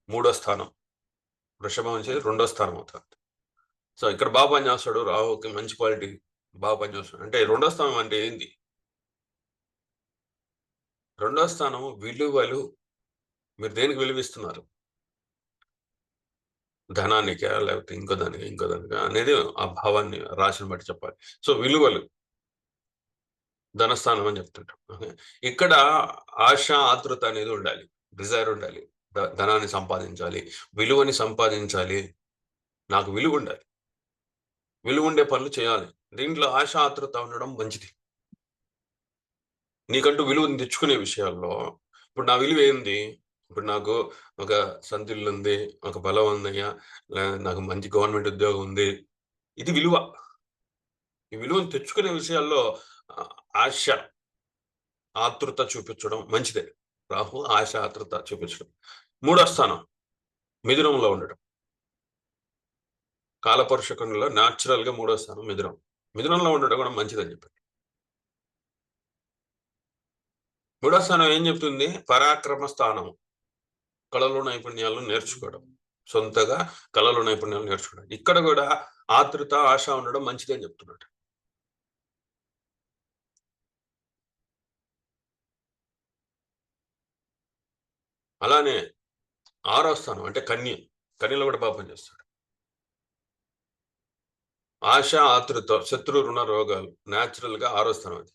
3వ స్థానం. వృషభం వచ్చేది 2వ స్థానం అవుతుంది. సో ఇక్కడ బాగా పనిచేస్తాడు. రాహుకి మంచి క్వాలిటీ, బాగా పనిచేస్తాడు. అంటే 2వ స్థానం అంటే ఏంటి? 2వ స్థానం విలువలు. మీరు దేనికి విలువిస్తున్నారు? ధనానికా, లేకపోతే ఇంకో దానికి అనేది ఆ భావాన్ని రాశిని బట్టి చెప్పాలి. సో విలువలు ధనస్థానం అని చెప్తుంటాం. ఇక్కడ ఆశ, ఆతృత అనేది ఉండాలి, డిజైర్ ఉండాలి. ధనాన్ని సంపాదించాలి, విలువని సంపాదించాలి, నాకు విలువ ఉండాలి, విలువ ఉండే పనులు చేయాలి. దీంట్లో ఆశ, ఆతృత ఉండడం మంచిది. నీకంటూ విలువని తెచ్చుకునే విషయాల్లో ఇప్పుడు నా విలువ ఏంది? ఇప్పుడు నాకు ఒక సంతిల్లు ఉంది, ఒక బలం ఉందయ్యా, నాకు మంచి గవర్నమెంట్ ఉద్యోగం ఉంది. ఇది విలువ. ఈ విలువను తెచ్చుకునే విషయాల్లో ఆశ, ఆతృత చూపించడం మంచిదే. రాహు ఆశ, ఆతృత చూపించడం. 3వ స్థానం మిథునంలో ఉండడం. కాలపురుషకునిలో న్యాచురల్ గా 3వ స్థానం మిథునం. మిథునంలో ఉండడం కూడా మంచిదని చెప్పారు. 3వ స్థానం ఏం చెప్తుంది? పరాక్రమ స్థానం, కళలు నైపుణ్యాలను నేర్చుకోవడం, సొంతగా కళలు నైపుణ్యాలు నేర్చుకోవడం. ఇక్కడ కూడా ఆతృత, ఆశ ఉండడం మంచిదని చెప్తున్నాడు. అలానే 6వ స్థానం అంటే కన్యలో కూడా పాపం చేస్తాడు. ఆశ, ఆతృత, శత్రు, రుణ, రోగాలు న్యాచురల్ గా 6వ స్థానం. అది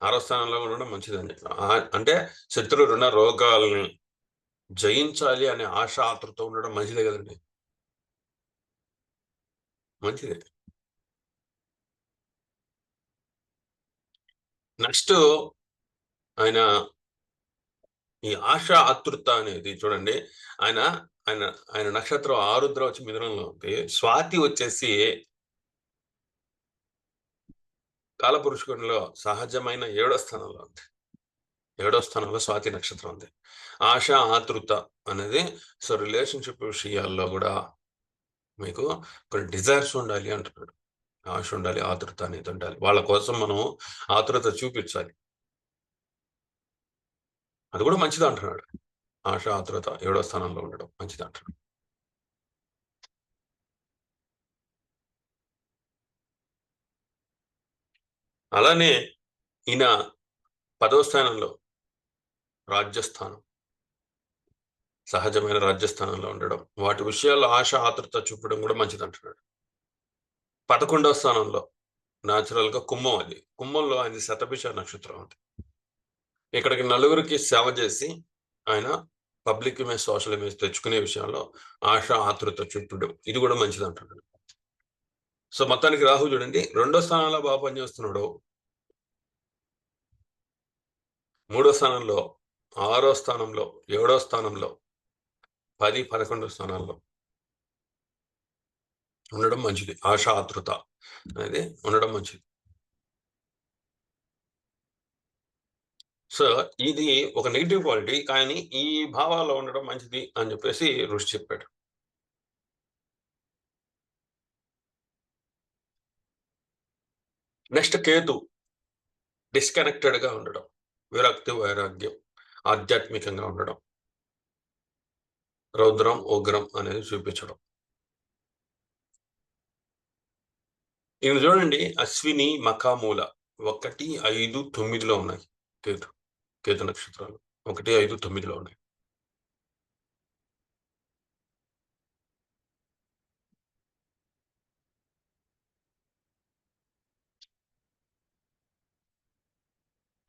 6వ స్థానంలో ఉండడం మంచిదని చెప్పారు. అంటే శత్రు, రుణ, రోగాల్ని జయించాలి అనే ఆశ, ఆతృత ఉండడం మంచిదే కదండి. మంచిదే. నెక్స్ట్ ఆయన ఈ ఆశ, ఆతృత అనేది చూడండి, ఆయన ఆయన ఆయన నక్షత్రం ఆరుద్ర వచ్చి మిథునంలో ఉంది. స్వాతి వచ్చేసి కాలపురుషునిలో సహజమైన 7వ స్థానంలో ఉంది. 7వ స్థానంలో స్వాతి నక్షత్రం ఉంది. ఆశ, ఆతృత అనేది సో రిలేషన్షిప్ విషయాల్లో కూడా మీకు కొన్ని డిజైర్స్ ఉండాలి అంటున్నాడు. ఆశ ఉండాలి, ఆతృత అనేది ఉండాలి. వాళ్ళ కోసం మనం ఆతృత చూపించాలి. అది కూడా మంచిది అంటున్నాడు. ఆశ, ఆతృత 7వ స్థానంలో ఉండడం మంచిది అంటున్నాడు. అలానే ఈయన 10వ స్థానంలో రాజ్యస్థానం, సహజమైన రాజ్యస్థానంలో ఉండడం, వాటి విషయాల్లో ఆశ, ఆతృత చూపడం కూడా మంచిది అంటున్నాడు. 11వ స్థానంలో న్యాచురల్ గా కుంభం. అది కుంభంలో ఆయన శతభిష నక్షత్రం ఉంది. ఇక్కడికి నలుగురికి సేవ చేసి ఆయన పబ్లిక్ ఇమేజ్, సోషల్ ఇమేజ్ తెచ్చుకునే విషయంలో ఆశ, ఆతృత చూపడం ఇది కూడా మంచిది అంటున్నాడు. సో మొత్తానికి రాహు చూడండి 2వ స్థానంలో బాగా పనిచేస్తున్నాడు, 3వ స్థానంలో, 6వ స్థానంలో, 7వ స్థానంలో, 10, 11 స్థానాల్లో ఉండడం మంచిది. ఆశ, ఆతృత అనేది ఉండడం మంచిది. సో ఇది ఒక నెగిటివ్ క్వాలిటీ, కానీ ఈ భావాల్లో ఉండడం మంచిది అని చెప్పేసి ఋషి చెప్పాడు. నెక్స్ట్ కేతు డిస్కనెక్టెడ్ గా ఉండడం, విరక్తి, వైరాగ్యం, ఆధ్యాత్మికంగా ఉండడం, రౌద్రం, ఉగ్రం అనేది చూపించడం. ఈయన చూడండి అశ్విని, మఖామూల 1, 5, 9లో ఉన్నాయి. కేతు నక్షత్రాలు 1, 5, 9లో ఉన్నాయి.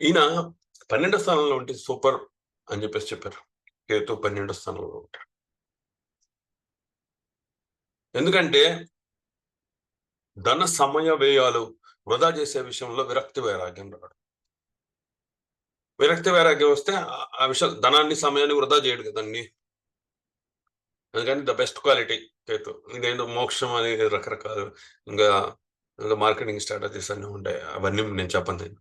ఈయన 12వ స్థానంలో ఉంటే సూపర్ అని చెప్పేసి చెప్పారు. కేతు 12వ స్థానంలో ఉంటాడు. ఎందుకంటే ధన, సమయ వ్యయాలు వృధా చేసే విషయంలో విరక్తి, వైరాగ్యం రావడం. విరక్తి, వైరాగ్యం వస్తే ఆ విషయం ధనాన్ని, సమయాన్ని వృధా చేయడు కదండి. అందుకని ద బెస్ట్ క్వాలిటీ కేతు. ఇదేంటో మోక్షం అనేది రకరకాలు ఇంకా మార్కెటింగ్ స్ట్రాటజీస్ అన్నీ ఉంటాయి, అవన్నీ నేను చెప్పను.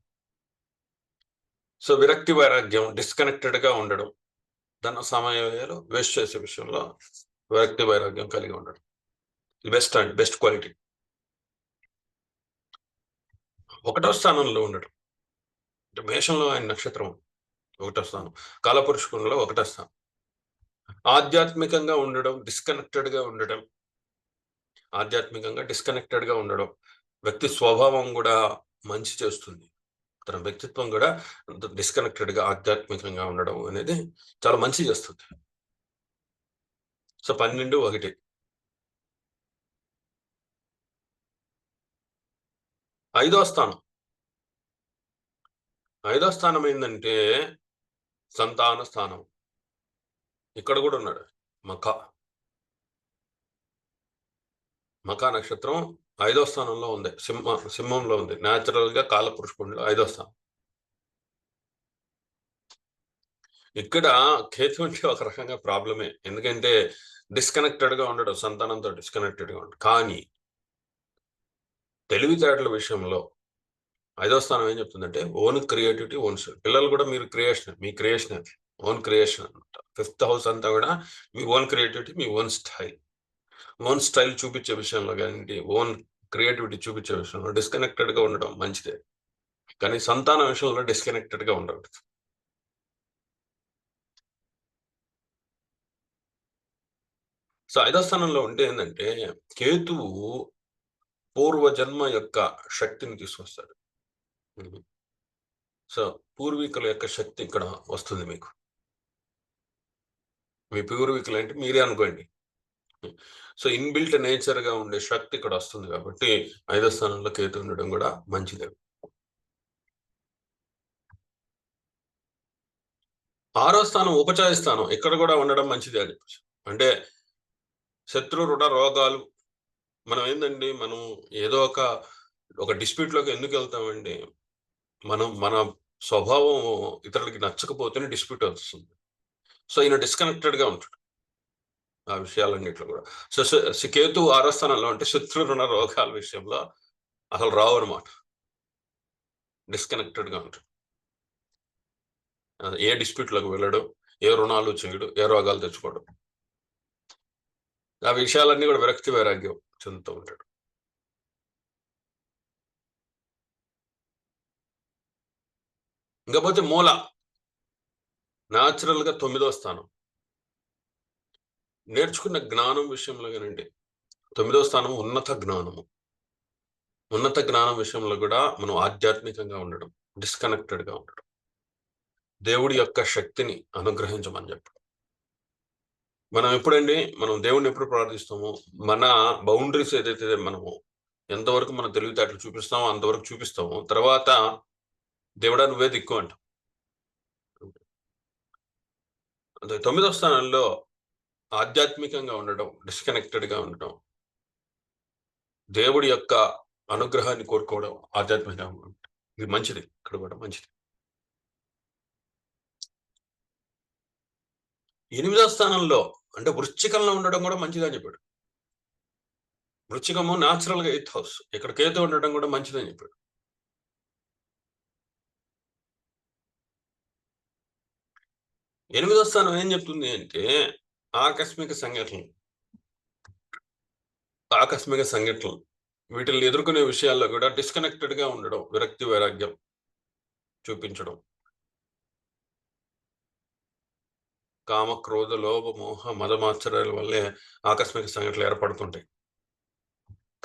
సో విరక్తి, వైరాగ్యం, డిస్కనెక్టెడ్ గా ఉండడం, ధన, సమయ వ్యయాలు వేస్ట్ చేసే విషయంలో విరక్తి, వైరాగ్యం కలిగి ఉండడం బెస్ట్ అండి, బెస్ట్ క్వాలిటీ. 1వ స్థానంలో ఉండడం అంటే మేషంలో ఆయన నక్షత్రం 1వ స్థానం, కాలపురుషుకునిలో 1వ స్థానం. ఆధ్యాత్మికంగా ఉండడం, డిస్కనెక్టెడ్ గా ఉండడం, ఆధ్యాత్మికంగా డిస్కనెక్టెడ్ గా ఉండడం వ్యక్తి స్వభావం కూడా మంచి చేస్తుంది. తన వ్యక్తిత్వం కూడా డిస్కనెక్టెడ్ గా, ఆధ్యాత్మికంగా ఉండడం అనేది చాలా మంచి చేస్తుంది. సో 12, 1. 5వ స్థానం, 5వ స్థానం ఏంటంటే సంతాన స్థానం. ఇక్కడ కూడా ఉన్నాడు మఖా నక్షత్రం 5వ స్థానంలో ఉంది, సింహంలో ఉంది. న్యాచురల్ గా కాలపురుషుకునిలో 5వ స్థానం. ఇక్కడ కేతు అంటే ఒక రకంగా ప్రాబ్లమే, ఎందుకంటే డిస్కనెక్టెడ్ గా ఉండడం, సంతానంతో డిస్కనెక్టెడ్ గా ఉండడం. కానీ తెలివితేటల విషయంలో 5వ స్థానం ఏం చెప్తుందంటే ఓన్ క్రియేటివిటీ, ఓన్ స్టైల్. పిల్లలు కూడా మీరు క్రియేషన్, మీ క్రియేషన్, ఓన్ క్రియేషన్ అనమాట. 5th హౌస్ అంతా కూడా మీ ఓన్ క్రియేటివిటీ, మీ ఓన్ స్టైల్. ఓన్ స్టైల్ చూపించే విషయంలో కానీ, ఓన్ క్రియేటివిటీ చూపించే విషయంలో డిస్కనెక్టెడ్గా ఉండడం మంచిదే. కానీ సంతాన విషయంలో డిస్కనెక్టెడ్గా ఉండకూడదు. సో 5వ స్థానంలో ఉంటే ఏంటంటే కేతువు పూర్వజన్మ యొక్క శక్తిని తీసుకొస్తాడు. సో పూర్వీకుల యొక్క శక్తి ఇక్కడ వస్తుంది మీకు. మీ పూర్వీకులు అంటే మీరే అనుకోండి. సో ఇన్బిల్ట్ నేచర్గా ఉండే శక్తి ఇక్కడ వస్తుంది కాబట్టి 5వ స్థానంలో కేతు ఉండడం కూడా మంచిదే. 6వ స్థానం ఉపచాయ స్థానం, ఇక్కడ కూడా ఉండడం మంచిదే అని చెప్పచ్చు. అంటే శత్రు రుణ రోగాలు, మనం ఏందండి, మనం ఏదో ఒక డిస్ప్యూట్లోకి ఎందుకు వెళ్తామండి, మన స్వభావం ఇతరులకి నచ్చకపోతేనే డిస్ప్యూట్ వస్తుంది. సో ఈయన డిస్కనెక్టెడ్గా ఉంటాడు ఆ విషయాలన్నింటిలో కూడా. సో కేతు 6వ స్థానంలో అంటే శత్రు రుణ రోగాల విషయంలో అసలు రావు అనమాట. డిస్కనెక్టెడ్గా ఉంటాడు. ఏ డిస్ప్యూట్లోకి వెళ్ళడు, ఏ రుణాలు చేయడు, ఏ రోగాలు తెచ్చుకోడు. ఆ విషయాలన్నీ కూడా విరక్తి వైరాగ్యం చెందుతూ ఉంటాడు. ఇంకపోతే మూల న్యాచురల్గా 9వ స్థానం, నేర్చుకున్న జ్ఞానం విషయంలో కానండి. 9వ స్థానం ఉన్నత జ్ఞానము. ఉన్నత జ్ఞానం విషయంలో కూడా మనం ఆధ్యాత్మికంగా ఉండడం, డిస్కనెక్టెడ్గా ఉండడం, దేవుడి యొక్క శక్తిని అనుగ్రహించమని చెప్పడం. మనం దేవుడిని ఎప్పుడు ప్రార్థిస్తాము, మన బౌండరీస్ ఏదైతే మనము ఎంతవరకు మన తెలివితేటలు చూపిస్తామో అంతవరకు చూపిస్తాము. తర్వాత దేవుడా నువ్వే దిక్కు అంటాం. 9వ స్థానంలో ఆధ్యాత్మికంగా ఉండడం, డిస్కనెక్టెడ్గా ఉండడం, దేవుడి యొక్క అనుగ్రహాన్ని కోరుకోవడం, ఆధ్యాత్మికంగా ఉండడం, ఇది మంచిది. ఇక్కడ కూడా మంచిది. 8వ స్థానంలో అంటే వృశ్చికంలో ఉండడం కూడా మంచిది అని చెప్పాడు. వృశ్చికము న్యాచురల్గా 8th హౌస్, ఇక్కడ కేతు ఉండడం కూడా మంచిదని చెప్పాడు. 8వ స్థానం ఏం చెప్తుంది అంటే ఆకస్మిక సంఘటనలు, వీటిని ఎదుర్కొనే విషయాల్లో కూడా డిస్కనెక్టెడ్గా ఉండడం, విరక్తి వైరాగ్యం చూపించడం, కామ క్రోధ లోభ మోహ మదమాశ్చర్యాల వల్లే ఆకస్మిక సంఘటనలు ఏర్పడుతుంటాయి.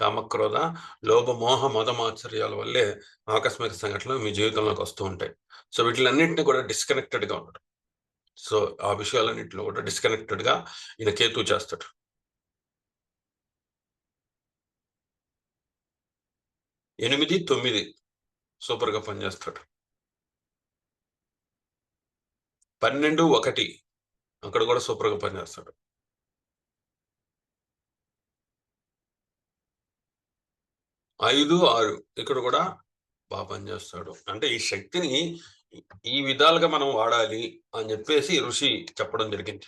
కామక్రోధ లోభ మోహ మదమాశ్చర్యాల వల్లే ఆకస్మిక సంఘటనలు మీ జీవితంలోకి వస్తూ ఉంటాయి. సో వీటిలన్నింటినీ కూడా డిస్కనెక్టెడ్గా ఉండడం. సో ఆ విషయాలన్నింటిలో కూడా డిస్కనెక్టెడ్గా ఈయన కేతు చేస్తాడు. 8, 9 సూపర్గా పనిచేస్తాడు. 12, 1 అక్కడ కూడా సూపర్గా పనిచేస్తాడు. 5, 6 ఇక్కడ కూడా బాగా పనిచేస్తాడు. అంటే ఈ శక్తిని ఈ విధాలుగా మనం వాడాలి అని చెప్పేసి ఋషి చెప్పడం జరిగింది.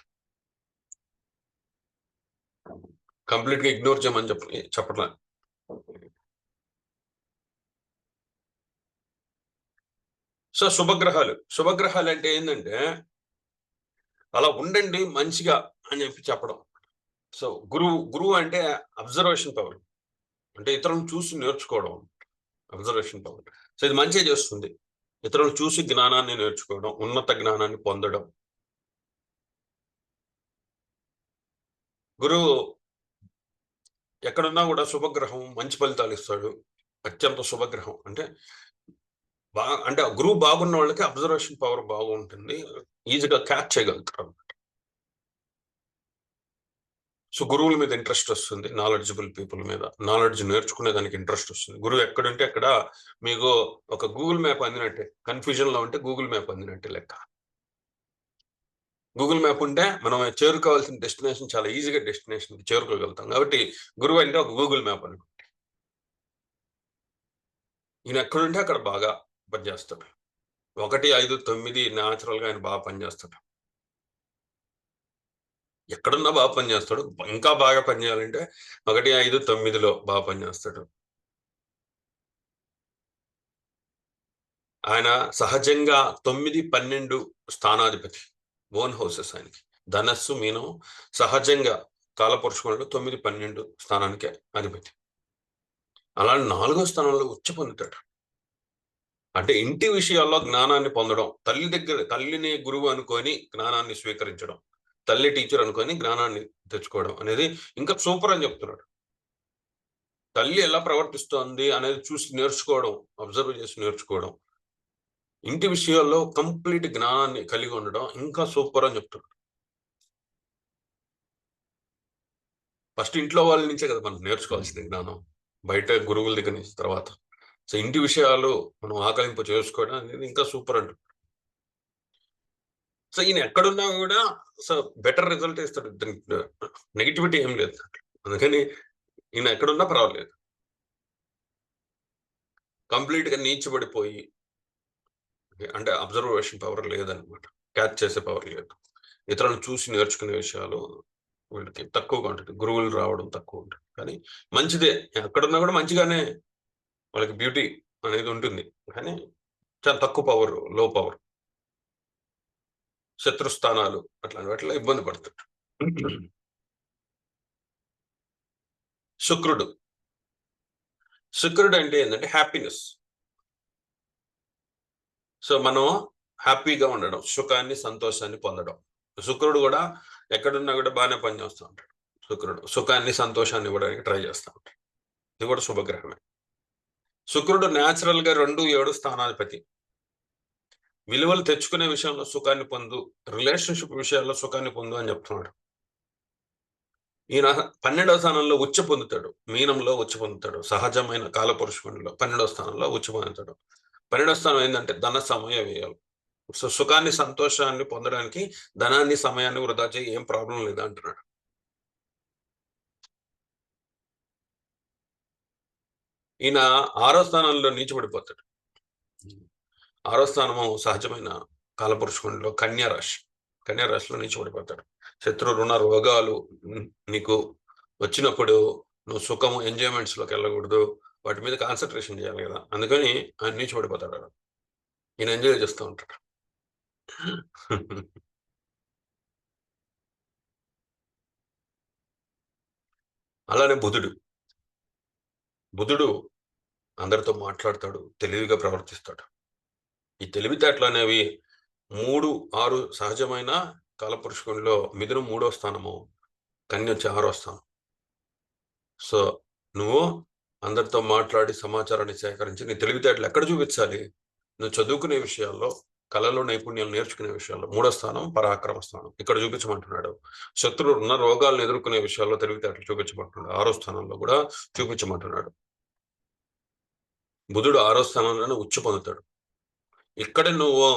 కంప్లీట్గా ఇగ్నోర్ చేయమని చెప్పడం. సో శుభగ్రహాలు అంటే ఏంటంటే అలా ఉండండి మంచిగా అని చెప్పడం. సో గురువు అంటే అబ్జర్వేషన్ పవర్, అంటే ఇతరులను చూసి నేర్చుకోవడం, అబ్జర్వేషన్ పవర్. సో ఇది మంచిగా చేస్తుంది. ఇతరులను చూసి జ్ఞానాన్ని నేర్చుకోవడం, ఉన్నత జ్ఞానాన్ని పొందడం. గురువు ఎక్కడున్నా కూడా శుభగ్రహం మంచి ఫలితాలు ఇస్తాడు. అత్యంత శుభగ్రహం అంటే అంటే గురువు బాగున్న వాళ్ళకి అబ్జర్వేషన్ పవర్ బాగుంటుంది, ఈజీగా క్యాచ్ చేయగలుగుతారు. సో గురువుల మీద ఇంట్రెస్ట్ వస్తుంది, నాలెడ్జబుల్ పీపుల్ మీద, నాలెడ్జ్ నేర్చుకునే దానికి ఇంట్రెస్ట్ వస్తుంది. గురువు ఎక్కడుంటే అక్కడ మీకు ఒక గూగుల్ మ్యాప్ అందినట్టే. కన్ఫ్యూజన్లో ఉంటే గూగుల్ మ్యాప్ అందినట్టే లెక్క. గూగుల్ మ్యాప్ ఉంటే మనం చేరుకోవాల్సిన డెస్టినేషన్ చాలా ఈజీగా డెస్టినేషన్కి చేరుకోగలుగుతాం. కాబట్టి గురువు అంటే ఒక గూగుల్ మ్యాప్ అనుకోండి. ఈయన ఎక్కడుంటే అక్కడ బాగా పనిచేస్తాడు. 1, 5, 9 న్యాచురల్గా ఆయన బాగా పనిచేస్తాడు. ఎక్కడున్నా బాగా పనిచేస్తాడు. ఇంకా బాగా పనిచేయాలంటే 1, 5, 9లో బాగా పనిచేస్తాడు. ఆయన సహజంగా 9, 12 స్థానాధిపతి, ఓన్ హౌసెస్ ఆయనకి. ధనస్సు మీనం సహజంగా కాలపురుషుడు 9, 12 స్థానానికి అధిపతి. అలా 4వ స్థానంలో ఉచ్చ పొందుతాడు. అంటే ఇంటి విషయాల్లో జ్ఞానాన్ని పొందడం, తల్లిని గురువు అనుకొని జ్ఞానాన్ని స్వీకరించడం, తల్లి టీచర్ అనుకొని జ్ఞానాన్ని తెచ్చుకోవడం అనేది ఇంకా సూపర్ అని చెప్తున్నాడు. తల్లి ఎలా ప్రవర్తిస్తోంది అనేది చూసి నేర్చుకోవడం, అబ్జర్వ్ చేసి నేర్చుకోవడం, ఇంటి విషయాల్లో కంప్లీట్ జ్ఞానాన్ని కలిగి ఉండడం ఇంకా సూపర్ అని చెప్తున్నాడు. ఫస్ట్ ఇంట్లో వాళ్ళ నుంచే కదా మనం నేర్చుకోవాల్సింది జ్ఞానం, బయట గురువుల దగ్గర నుంచి తర్వాత. సో ఇంటి విషయాలు మనం ఆకలింపు చేసుకోవడం అనేది ఇంకా సూపర్ అంట. సో ఈయన ఎక్కడున్నా కూడా సో బెటర్ రిజల్ట్ ఇస్తాడు, నెగిటివిటీ ఏం లేదు. అందుకని ఈయన ఎక్కడున్నా పర్వాలేదు. కంప్లీట్ గా నీచబడిపోయి, అంటే అబ్జర్వేషన్ పవర్ లేదనమాట, క్యాచ్ చేసే పవర్ లేదు, ఇతరులను చూసి నేర్చుకునే విషయాలు వీళ్ళకి తక్కువగా ఉంటుంది, గురువులు రావడం తక్కువ ఉంటుంది. కానీ మంచిదే, ఎక్కడున్నా కూడా మంచిగానే వాళ్ళకి బ్యూటీ అనేది ఉంటుంది. కానీ చాలా తక్కువ పవర్, లో పవర్, శత్రుస్థానాలు అట్లాంటి వాటిలో ఇబ్బంది పడుతుంది. శుక్రుడు అంటే ఏంటంటే హ్యాపీనెస్. సో మనం హ్యాపీగా ఉండడం, సుఖాన్ని సంతోషాన్ని పొందడం. శుక్రుడు కూడా ఎక్కడున్నా కూడా బాగానే పనిచేస్తూ ఉంటాడు. శుక్రుడు సుఖాన్ని సంతోషాన్ని ఇవ్వడానికి ట్రై చేస్తూ ఉంటాడు. ఇది కూడా శుభగ్రహమే. శుక్రుడు న్యాచురల్ గా 2, 7 స్థానాధిపతి. విలువలు తెచ్చుకునే విషయంలో సుఖాన్ని పొందు, రిలేషన్షిప్ విషయాల్లో సుఖాన్ని పొందు అని చెప్తున్నాడు. ఈయన 12వ స్థానంలో ఉచ్చ పొందుతాడు, మీనంలో ఉచ్చ పొందుతాడు. సహజమైన కాలపురుషుడిలో 12వ స్థానంలో ఉచ్చ పొందుతాడు. 12వ స్థానం ఏంటంటే ధన సమయ వ్యయాలు. సో సుఖాన్ని సంతోషాన్ని పొందడానికి ధనాన్ని సమయాన్ని వృధా చేయి, ఏం ప్రాబ్లం లేదా అంటున్నాడు. ఈయన 6వ స్థానంలో నీచబడిపోతాడు. 6వ స్థానము సహజమైన కాలపురుషుడిలో కన్యారాశి. కన్యారాశిలో నీచబడిపోతాడు. శత్రు రుణ రోగాలు నీకు వచ్చినప్పుడు నువ్వు సుఖము ఎంజాయ్మెంట్స్ లోకి వెళ్ళకూడదు, వాటి మీద కాన్సన్ట్రేషన్ చేయాలి కదా, అందుకని ఆయన నీచబడిపోతాడు. ఈయన ఎంజాయ్ చేస్తూ ఉంటాడు. అలానే బుధుడు అందరితో మాట్లాడతాడు, తెలివిగా ప్రవర్తిస్తాడు. ఈ తెలివితేటలు అనేవి 3, 6 సహజమైన కాలపురుషుడిలో మిథునం 3వ స్థానము, కన్య 6వ స్థానం. సో నువ్వు అందరితో మాట్లాడి సమాచారాన్ని సేకరించి నీ తెలివితేటలు ఎక్కడ చూపించాలి? నువ్వు చదువుకునే విషయాల్లో, కళలో నైపుణ్యాలు నేర్చుకునే విషయాల్లో 3వ స్థానం పరాక్రమ స్థానం, ఇక్కడ చూపించమంటున్నాడు. శత్రువులు ఉన్న రోగాలను ఎదుర్కొనే విషయాల్లో తెలివితేటలు చూపించమంటున్నాడు. 6వ స్థానంలో కూడా చూపించమంటున్నాడు. బుధుడు 6వ స్థానంలోనే ఉచ్చ పొందుతాడు. ఇక్కడ నువ్వు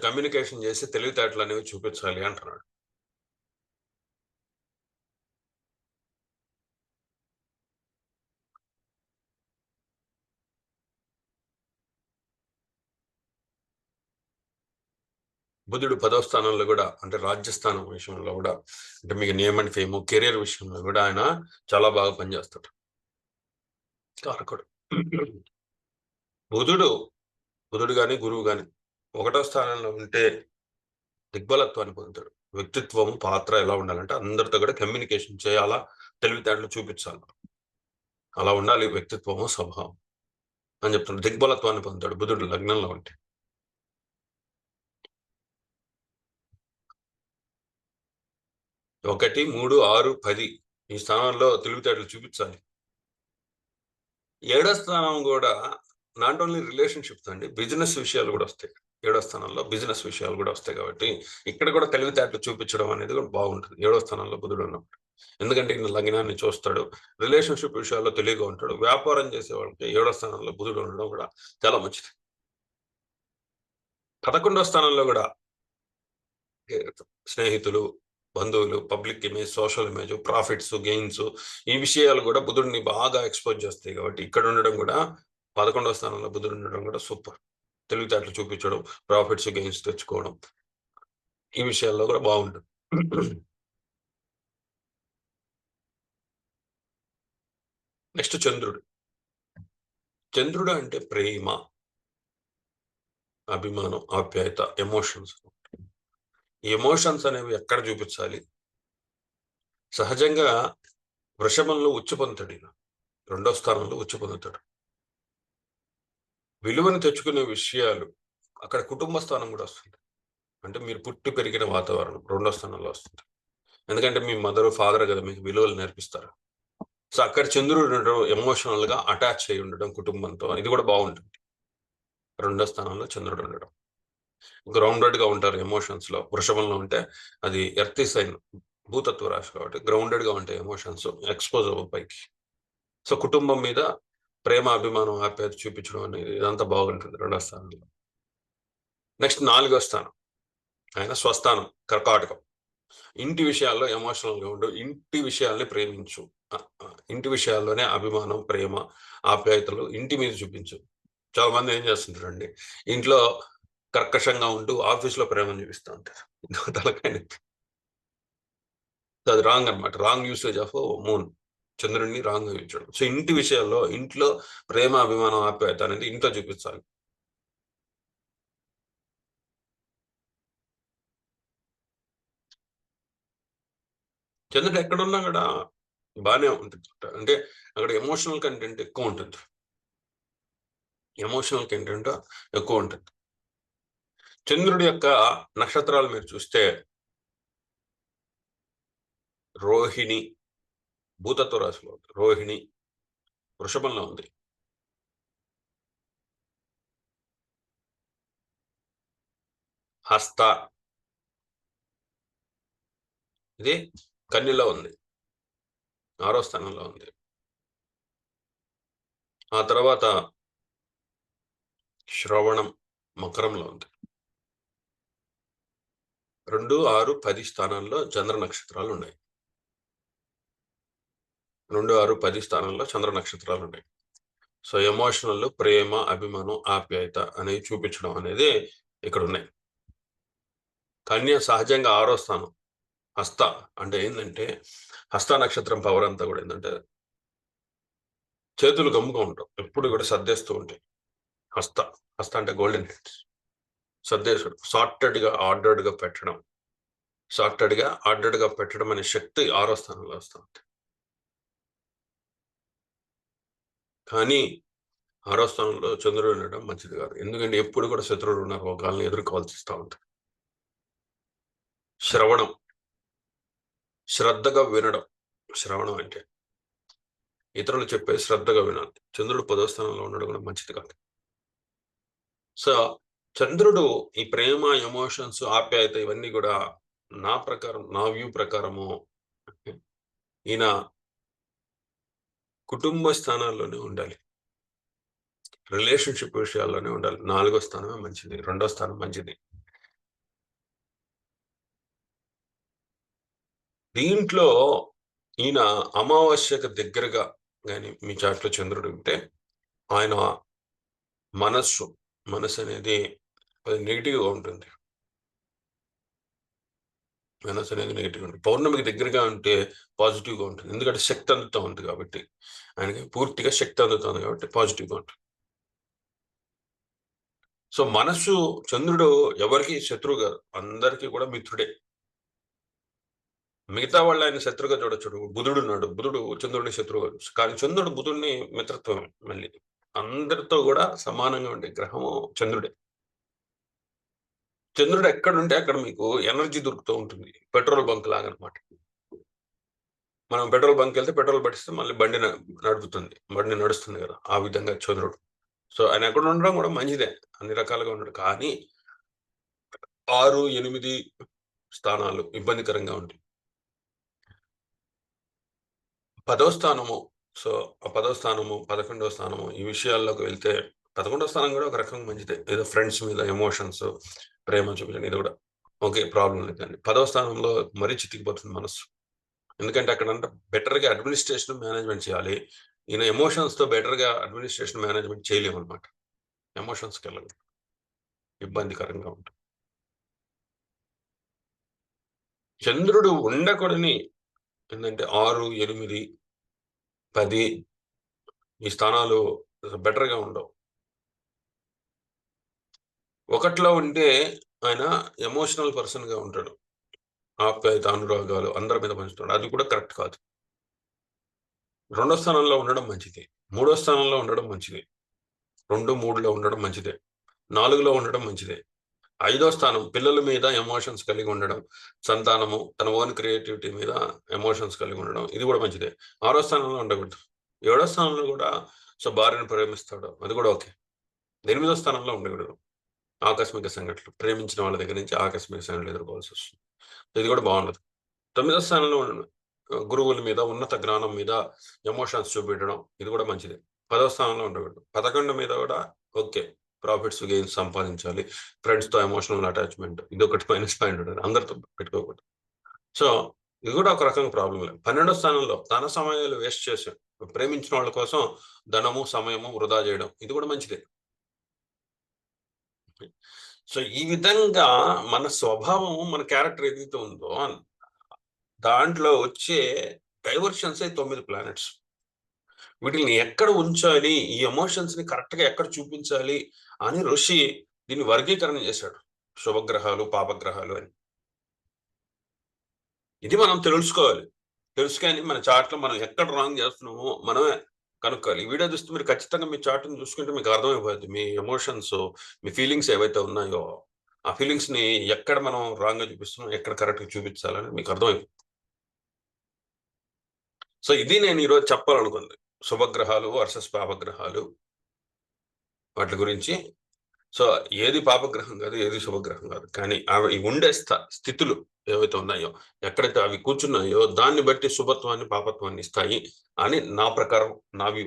కమ్యూనికేషన్ చేసి తెలివితేటలు అనేవి చూపించాలి అంటున్నాడు. బుధుడు 10వ స్థానంలో కూడా, అంటే రాజ్యస్థానం విషయంలో కూడా, అంటే మీకు నేమ్ అండ్ ఫేమ్, కెరీర్ విషయంలో కూడా ఆయన చాలా బాగా పనిచేస్తాడు. కారకుడు బుధుడు కానీ గురువు కానీ 1వ స్థానంలో ఉంటే దిగ్బలత్వాన్ని పొందుతాడు. వ్యక్తిత్వం, పాత్ర ఎలా ఉండాలంటే అందరితో కూడా కమ్యూనికేషన్ చేయాలా, తెలివితేటలు చూపించాలి, అలా ఉండాలి వ్యక్తిత్వము, స్వభావం అని చెప్తున్నాడు. దిగ్బలత్వాన్ని పొందుతాడు బుధుడు లగ్నంలో ఉంటే. 1, 3, 6, 10 ఈ స్థానంలో తెలివితేటలు చూపించాలి. 7వ స్థానం కూడా నాట్ ఓన్లీ రిలేషన్షిప్స్ అండి, బిజినెస్ విషయాలు కూడా వస్తాయి. 7వ స్థానంలో బిజినెస్ విషయాలు కూడా వస్తాయి కాబట్టి ఇక్కడ కూడా తెలివితేటలు చూపించడం అనేది కూడా బాగుంటుంది 7వ స్థానంలో బుధుడు ఉన్నప్పుడు. ఎందుకంటే ఈయన లగ్నాన్ని చూస్తాడు, రిలేషన్షిప్ విషయాల్లో తెలివిగా ఉంటాడు. వ్యాపారం చేసే వాళ్ళకి 7వ స్థానంలో బుధుడు ఉండడం కూడా చాలా మంచిది. 11వ స్థానంలో కూడా స్నేహితులు, బంధువులు, public image, social image, profits, gains, ఈ విషయాలు కూడా బుధుడిని బాగా ఎక్స్పోజ్ చేస్తాయి. కాబట్టి ఇక్కడ ఉండడం కూడా, 11వ స్థానంలో బుధుడు ఉండడం కూడా సూపర్. తెలివితేటలు చూపించడం, ప్రాఫిట్స్, గెయిన్స్ తెచ్చుకోవడం, ఈ విషయాల్లో కూడా బాగుంటుంది. నెక్స్ట్ చంద్రుడు అంటే ప్రేమ, అభిమానం, ఆప్యాయత, ఎమోషన్స్. ఈ ఎమోషన్స్ అనేవి ఎక్కడ చూపించాలి? సహజంగా వృషభంలో ఉచ్చు పొందుతాడు ఈయన. 2వ స్థానంలో ఉచ్చు పొందుతాడు. విలువను తెచ్చుకునే విషయాలు అక్కడ కుటుంబ స్థానం కూడా వస్తుంది. అంటే మీరు పుట్టి పెరిగిన వాతావరణం 2వ స్థానంలో వస్తుంది. ఎందుకంటే మీ మదర్ ఫాదర్ కదా మీకు విలువలు నేర్పిస్తారు. సో అక్కడ చంద్రుడు ఉండడం, ఎమోషనల్ గా అటాచ్ అయి ఉండడం కుటుంబంతో, ఇది కూడా బాగుంటుంది. 2వ స్థానంలో చంద్రుడు ఉండడం. గ్రౌండెడ్ గా ఉంటారు ఎమోషన్స్ లో. వృషభంలో ఉంటే అది ఎర్త్ సైన్, భూతత్వ రాశి కాబట్టి గ్రౌండెడ్ గా ఉంటాయి ఎమోషన్స్, ఎక్స్పోజ్ అవ్వ పైకి. సో కుటుంబం మీద ప్రేమ, అభిమానం, ఆప్యాయత చూపించడం అనేది ఇదంతా బాగుంటుంది 2వ స్థానంలో. నెక్స్ట్ 4వ స్థానం ఆయన స్వస్థానం, కర్కాటకం. ఇంటి విషయాల్లో ఎమోషనల్ గా ఉండు, ఇంటి విషయాల్ని ప్రేమించు, ఇంటి విషయాల్లోనే అభిమానం, ప్రేమ, ఆప్యాయతలు ఇంటి మీద చూపించు. చాలా మంది ఏం చేస్తుంటారండి, ఇంట్లో కర్కశంగా ఉంటూ ఆఫీస్లో ప్రేమ చూపిస్తూ ఉంటారు. తలకాయ నొప్పి. అది రాంగ్ అనమాట. రాంగ్ యూసేజ్ ఆఫ్ మూన్, చంద్రుడిని రాంగ్ చూపించడం. సో ఇంటి విషయాల్లో, ఇంట్లో ప్రేమ, అభిమానం, ఆప్యాయత అనేది ఇంట్లో చూపించాలి. చంద్రుడు ఎక్కడున్నా కూడా బాగానే ఉంటుంది. అంటే అక్కడ ఎమోషనల్ కంటెంట్ ఎక్కువ ఉంటుంది. ఎమోషనల్ కంటెంట్ ఎక్కువ ఉంటుంది. చంద్రుడి యొక్క నక్షత్రాలు మీరు చూస్తే రోహిణి భూతత్వ రాశిలో ఉంది, రోహిణి వృషభంలో ఉంది, హస్త ఇది కన్యలో ఉంది, 6వ స్థానంలో ఉంది. ఆ తర్వాత శ్రవణం మకరంలో ఉంది. 2, 6, 10 స్థానాల్లో చంద్ర నక్షత్రాలు ఉన్నాయి. 2, 6, 10 స్థానాల్లో చంద్ర నక్షత్రాలు ఉన్నాయి. సో ఎమోషనల్, ప్రేమ, అభిమానం, ఆప్యాయత అనేవి చూపించడం అనేది ఇక్కడ ఉన్నాయి. కన్య సహజంగా 6వ స్థానం. హస్త అంటే ఏంటంటే, హస్త నక్షత్రం పవర్ అంతా కూడా ఏంటంటే చేతులు గమ్ముగా ఉంటాం, ఎప్పుడు కూడా సర్దేస్తూ ఉంటాయి. హస్త హస్త అంటే గోల్డెన్ హెడ్స్, సర్దేశుడు, ఆర్డర్డ్ గా పెట్టడం, ఆర్డర్డ్ గా పెట్టడం అనే శక్తి 6వ స్థానంలో వస్తుంది. కానీ 6వ స్థానంలో చంద్రుడు ఉండడం మంచిది కాదు. ఎందుకంటే ఎప్పుడు కూడా శత్రువులు ఉన్నారు, ఒకళ్ళని ఎదుర్కోవాల్సి వస్తూ ఉంటుంది. శ్రవణం, శ్రద్ధగా వినడం. శ్రవణం అంటే ఇతరులు చెప్పే శ్రద్ధగా వినాలి. చంద్రుడు 10వ స్థానంలో ఉండడం కూడా మంచిది కాదు. సో చంద్రుడు ఈ ప్రేమ, ఎమోషన్స్, ఆప్యాయత ఇవన్నీ కూడా నా ప్రకారం, నా వ్యూ ప్రకారము ఈయన కుటుంబ స్థానాల్లోనే ఉండాలి, రిలేషన్షిప్ విషయాల్లోనే ఉండాలి. 4వ స్థానమే మంచిది, 2వ స్థానం మంచిది. దీంట్లో ఈయన అమావాస్యకు దగ్గరగా కానీ మీ చాట్లో చంద్రుడు ఉంటే ఆయన మనస్సు అనేది నెగిటివ్గా ఉంటుంది. మనస్సు అనేది నెగిటివ్గా ఉంటుంది. పౌర్ణమికి దగ్గరగా ఉంటే పాజిటివ్గా ఉంటుంది. ఎందుకంటే శక్తి అందుతూ ఉంది కాబట్టి, ఆయనకి పూర్తిగా శక్తి అందుతుంది కాబట్టి పాజిటివ్గా ఉంటుంది. సో మనస్సు, చంద్రుడు ఎవరికి శత్రువు కాదు, అందరికీ కూడా మిత్రుడే. మిగతా వాళ్ళు ఆయన శత్రుగా చూడొచ్చు. బుధుడు ఉన్నాడు, బుధుడు చంద్రుడిని శత్రువు కాదు, కానీ చంద్రుడు బుధుడిని మిత్రత్వం. మళ్ళీ అందరితో కూడా సమానంగా ఉండే గ్రహము చంద్రుడే. చంద్రుడు ఎక్కడుంటే అక్కడ మీకు ఎనర్జీ దొరుకుతూ ఉంటుంది, పెట్రోల్ బంక్ లాగా అనమాట. మనం పెట్రోల్ బంక్ వెళ్తే పెట్రోల్ పట్టిస్తే మళ్ళీ బండి నడుస్తుంది కదా, ఆ విధంగా చంద్రుడు. సో ఆయన ఎక్కడ ఉండడం కూడా మంచిదే, అన్ని రకాలుగా ఉండడు. కానీ 6, 8 స్థానాలు ఇబ్బందికరంగా ఉంటాయి. 10వ స్థానము, సో ఆ 10వ స్థానము, 11వ స్థానము ఈ విషయాల్లోకి వెళ్తే 11వ స్థానం కూడా ఒక రకంగా మంచిదే. ఏదో ఫ్రెండ్స్ మీద ఎమోషన్స్, ప్రేమ చూపించండి, ఇది కూడా ఓకే, ప్రాబ్లం లేదండి. 10వ స్థానంలో మరీ చితికిపోతుంది మనస్సు. ఎందుకంటే అక్కడ అంటే బెటర్గా అడ్మినిస్ట్రేషన్, మేనేజ్మెంట్ చేయాలి. ఈయన ఎమోషన్స్తో బెటర్గా అడ్మినిస్ట్రేషన్, మేనేజ్మెంట్ చేయలేము అనమాట. ఎమోషన్స్కి వెళ్ళదు, ఇబ్బందికరంగా ఉంటుంది. చంద్రుడు ఉండకూడని ఏంటంటే 6, 8, 10 ఈ స్థానాలు బెటర్గా ఉండవు. 1లో ఉంటే ఆయన ఎమోషనల్ పర్సన్గా ఉంటాడు. ఆప్యాయత, అనురాగాలు అందరి మీద పంచుతాడు. అది కూడా కరెక్ట్ కాదు. 2వ స్థానంలో ఉండడం మంచిది. 3వ స్థానంలో ఉండడం మంచిది. 2, 3లో ఉండడం మంచిదే. 4లో ఉండడం మంచిదే. 5వ స్థానం పిల్లల మీద ఎమోషన్స్ కలిగి ఉండడం, సంతానము తన ఓన్ క్రియేటివిటీ మీద ఎమోషన్స్ కలిగి ఉండడం, ఇది కూడా మంచిదే. 6వ స్థానంలో ఉండకూడదు. 7వ స్థానంలో కూడా భార్యను ప్రేమిస్తాడు, అది కూడా ఓకే. 8వ స్థానంలో ఉండకూడదు. ఆకస్మిక సంఘటనలు, ప్రేమించిన వాళ్ళ దగ్గర నుంచి ఆకస్మిక సంఘటనలు ఎదుర్కోవాల్సి వస్తుంది. ఇది కూడా బాగుండదు. 9వ స్థానంలో గురువుల మీద, ఉన్నత జ్ఞానం మీద ఎమోషన్స్ చూపించడం, ఇది కూడా మంచిది. 10వ స్థానంలో ఉండకూడదు. 11 మీద కూడా ఓకే, ప్రాఫిట్స్ గెయిన్స్ సంపాదించాలి, ఫ్రెండ్స్తో ఎమోషనల్ అటాచ్మెంట్, ఇది ఒకటి మైనస్ పాయింట్ ఉంటుంది, అందరితో పెట్టుకోకూడదు. సో ఇది కూడా ఒక రకంగా ప్రాబ్లం లేదు. 12వ స్థానంలో తన సమయాలు వేస్ట్ చేసి ప్రేమించిన వాళ్ళ కోసం ధనము, సమయము వృధా చేయడం, ఇది కూడా మంచిదే. సో ఈ విధంగా మన స్వభావం, మన క్యారెక్టర్ ఏదైతే ఉందో దాంట్లో వచ్చే డైవర్షన్సే 9 ప్లానెట్స్. వీటిని ఎక్కడ ఉంచాలి, ఈ ఎమోషన్స్ ని కరెక్ట్ గా ఎక్కడ చూపించాలి అని ఋషి దీన్ని వర్గీకరణ చేశాడు. శుభగ్రహాలు, పాపగ్రహాలు అని. ఇది మనం తెలుసుకోవాలి. తెలుసుకొని మన చార్ట్లో మనం ఎక్కడ రాంగ్ చేస్తున్నామో మనమే కనుక్కోవాలి. ఈ వీడియో చూస్తే మీరు ఖచ్చితంగా మీ చార్ట్ని చూసుకుంటే మీకు అర్థమైపోద్ది. మీ ఎమోషన్స్, మీ ఫీలింగ్స్ ఏవైతే ఉన్నాయో ఆ ఫీలింగ్స్ ని ఎక్కడ మనం రాంగ్ గా చూపిస్తున్నాం, ఎక్కడ కరెక్ట్ గా చూపించాలని మీకు అర్థమైపోతుంది. సో ఇది నేను ఈరోజు చెప్పాలనుకుంది. శుభగ్రహాలు వర్సెస్ పాపగ్రహాలు, వాటి గురించి. సో ఏది పాపగ్రహం కాదు, ఏది శుభగ్రహం కాదు, కానీ అవి ఉండే స్థితులు ఏవైతే ఉన్నాయో, ఎక్కడైతే అవి కూర్చున్నాయో దాన్ని బట్టి శుభత్వాన్ని, పాపత్వాన్ని ఇస్తాయి అని నా ప్రకారం, నా వ్యూ.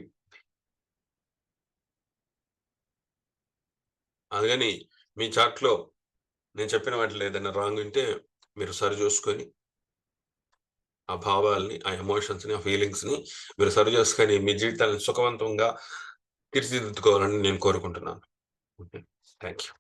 అందుకని మీ చార్ట్లో నేను చెప్పిన వాటిలో ఏదైనా రాంగ్ ఉంటే మీరు సరి చూసుకొని ఆ భావాల్ని, ఆ ఎమోషన్స్ని, ఆ ఫీలింగ్స్ని మీరు సరి చేసుకొని మీ జీవితాన్ని సుఖవంతంగా తీర్చిదిద్దుకోవాలని నేను కోరుకుంటున్నాను. Thank you.